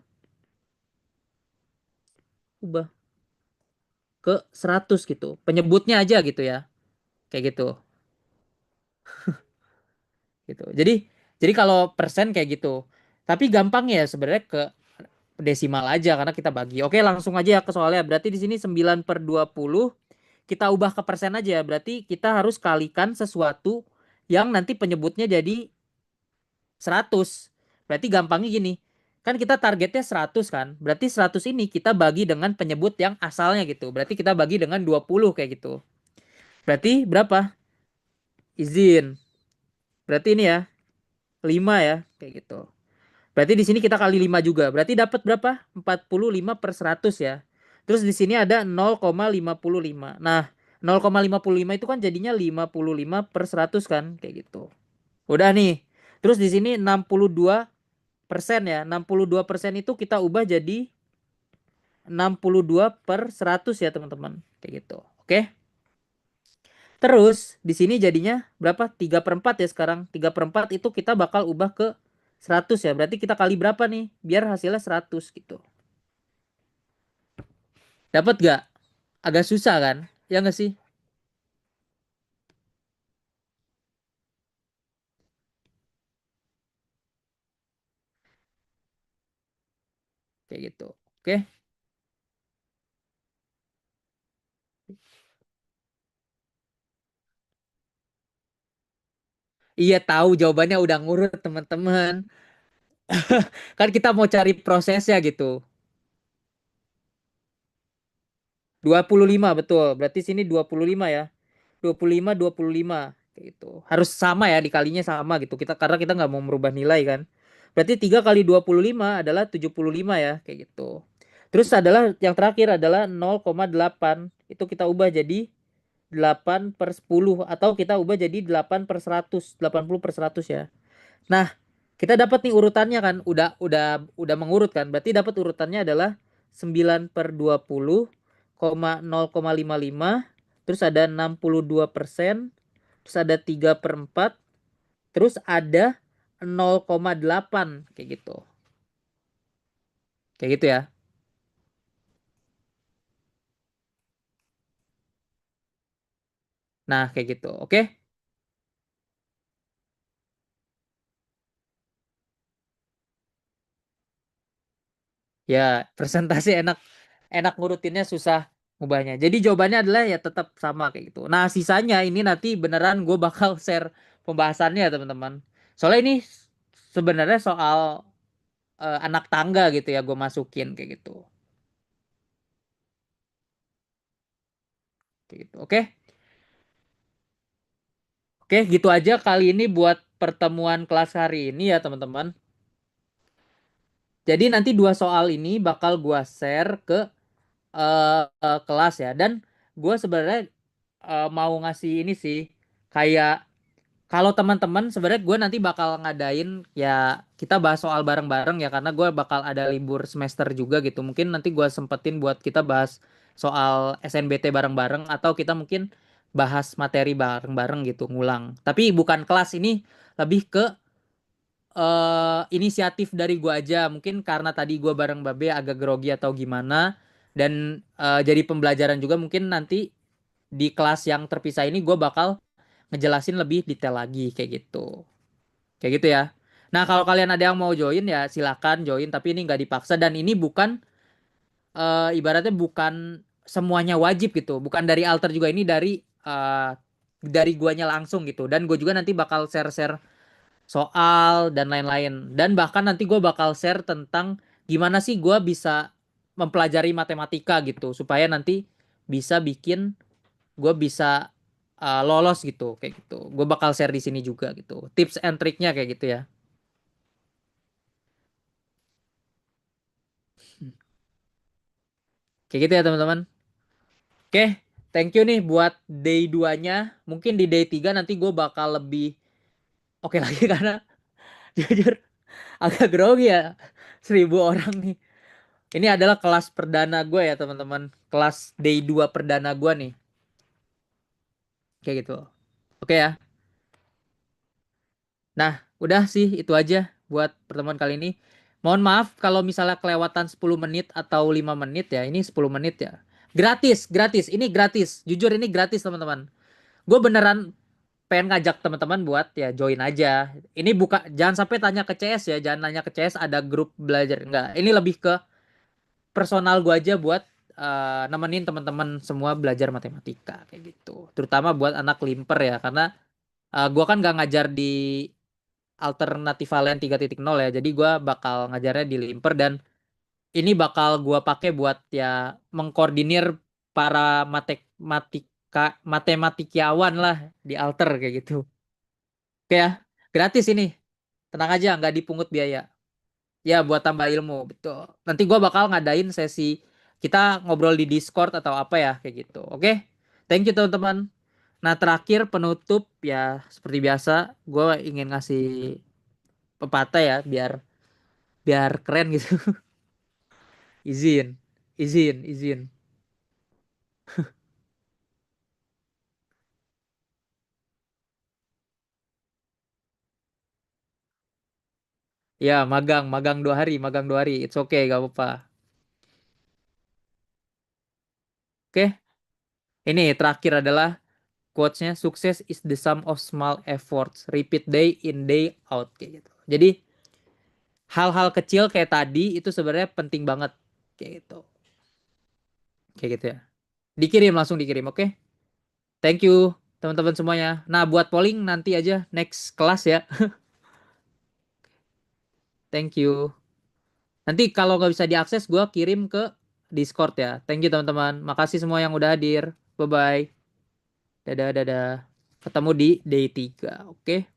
ke 100 gitu. Penyebutnya aja gitu ya. Kayak gitu. Gitu. Jadi kalau persen kayak gitu. Tapi gampang ya sebenarnya ke desimal aja karena kita bagi. Oke, langsung aja ke soalnya. Berarti di sini 9 per 20 kita ubah ke persen aja. Berarti kita harus kalikan sesuatu yang nanti penyebutnya jadi 100. Berarti gampangnya gini. Kan kita targetnya 100 kan. Berarti 100 ini kita bagi dengan penyebut yang asalnya gitu. Berarti kita bagi dengan 20 kayak gitu. Berarti berapa? Izin. Berarti ini ya 5 ya kayak gitu. Berarti di sini kita kali 5 juga. Berarti dapat berapa? 45 per 100 ya. Terus di sini ada 0,55. Nah, 0,55 itu kan jadinya 55 per 100 kan. Kayak gitu. Udah nih. Terus di sini 62% ya. 62% itu kita ubah jadi 62 per 100 ya teman-teman. Kayak gitu. Oke. Terus di sini jadinya berapa? 3/4 ya sekarang. 3/4 itu kita bakal ubah ke 100 ya. Berarti kita kali berapa nih? Biar hasilnya 100 gitu. Dapat gak? Agak susah kan? Ya nggak sih? Kayak gitu. Oke. Iya tahu jawabannya udah ngurut teman-teman. Kan kita mau cari prosesnya gitu. 25 betul. Berarti sini 25 ya. 25 25 kayak gitu. Harus sama ya dikalinya sama gitu. Kita karena kita nggak mau merubah nilai kan. Berarti 3 kali 25 adalah 75 ya kayak gitu. Terus adalah yang terakhir adalah 0,8. Itu kita ubah jadi 8/10 atau kita ubah jadi 8/100, 80/100 ya. Nah, kita dapat nih urutannya kan, udah mengurut kan. Berarti dapat urutannya adalah 9/20, 0,55, terus ada 62%, terus ada 3/4, terus ada 0,8 kayak gitu. Kayak gitu ya. Nah, kayak gitu. Oke. Ya, presentasi enak enak ngurutinnya susah ngubahnya. Jadi jawabannya adalah ya tetap sama kayak gitu. Nah, sisanya ini nanti beneran gue bakal share pembahasannya ya teman-teman. Soalnya ini sebenarnya soal anak tangga gitu ya gue masukin kayak gitu. Kayak gitu. Oke. Oke, gitu aja kali ini buat pertemuan kelas hari ini ya teman-teman. Jadi nanti dua soal ini bakal gue share ke kelas ya. Dan gue sebenarnya mau ngasih ini sih kayak kalau teman-teman sebenarnya gue nanti bakal ngadain ya kita bahas soal bareng-bareng ya karena gue bakal ada libur semester juga gitu. Mungkin nanti gue sempetin buat kita bahas soal SNBT bareng-bareng atau kita mungkin bahas materi bareng-bareng gitu ngulang. Tapi bukan kelas ini lebih ke inisiatif dari gue aja. Mungkin karena tadi gue bareng Babe agak grogi atau gimana dan jadi pembelajaran juga mungkin nanti di kelas yang terpisah ini gue bakal ngejelasin lebih detail lagi kayak gitu. Kayak gitu ya. Nah, kalau kalian ada yang mau join ya silakan join tapi ini nggak dipaksa dan ini bukan ibaratnya bukan semuanya wajib gitu. Bukan dari alter juga ini dari guanya langsung gitu. Dan gue juga nanti bakal share-share soal dan lain-lain. Dan bahkan nanti gue bakal share tentang gimana sih gue bisa mempelajari matematika gitu supaya nanti bisa bikin gue bisa lolos gitu kayak gitu. Gue bakal share di sini juga gitu. Tips and triknya kayak gitu ya. Kayak gitu ya teman-teman. Oke, thank you nih buat day 2-nya. Mungkin di day 3 nanti gue bakal lebih oke lagi karena jujur agak grogi ya. 1.000 orang nih. Ini adalah kelas perdana gue ya teman-teman. Kelas day 2 perdana gue nih. Kayak gitu. Oke ya. Nah, udah sih itu aja buat pertemuan kali ini. Mohon maaf kalau misalnya kelewatan 10 menit atau 5 menit ya. Ini 10 menit ya. Gratis, gratis. Ini gratis. Jujur ini gratis teman-teman. Gue beneran pengen ngajak teman-teman buat ya join aja. Ini buka jangan sampai tanya ke CS ya. Jangan nanya ke CS ada grup belajar. Enggak. Ini lebih ke personal gue aja buat nemenin teman-teman semua belajar matematika kayak gitu. Terutama buat anak limper ya karena gue kan gak ngajar di alternatif valen 3.0 ya. Jadi gue bakal ngajarnya di limper dan ini bakal gue pakai buat ya mengkoordinir para matematikiawan lah di alter kayak gitu. Oke ya, gratis ini. Tenang aja, nggak dipungut biaya. Ya, buat tambah ilmu, betul. Nanti gue bakal ngadain sesi kita ngobrol di Discord atau apa ya, kayak gitu. Oke, thank you teman-teman. Nah, terakhir penutup ya seperti biasa, gue ingin ngasih pepatah ya, biar biar keren gitu. Izin, izin, izin. Ya, magang, magang 2 hari, magang 2 hari. It's okay, gak apa-apa. Oke, ini terakhir adalah quotes-nya, sukses is the sum of small efforts, repeat day in day out kayak gitu. Jadi hal-hal kecil kayak tadi itu sebenarnya penting banget kayak gitu. Kayak gitu ya. Dikirim langsung dikirim, oke? Thank you teman-teman semuanya. Nah, buat polling nanti aja next kelas ya. Thank you. Nanti kalau nggak bisa diakses, gue kirim ke Discord ya. Thank you teman-teman. Makasih semua yang udah hadir. Bye-bye. Dadah, dadah. Ketemu di day 3. Oke?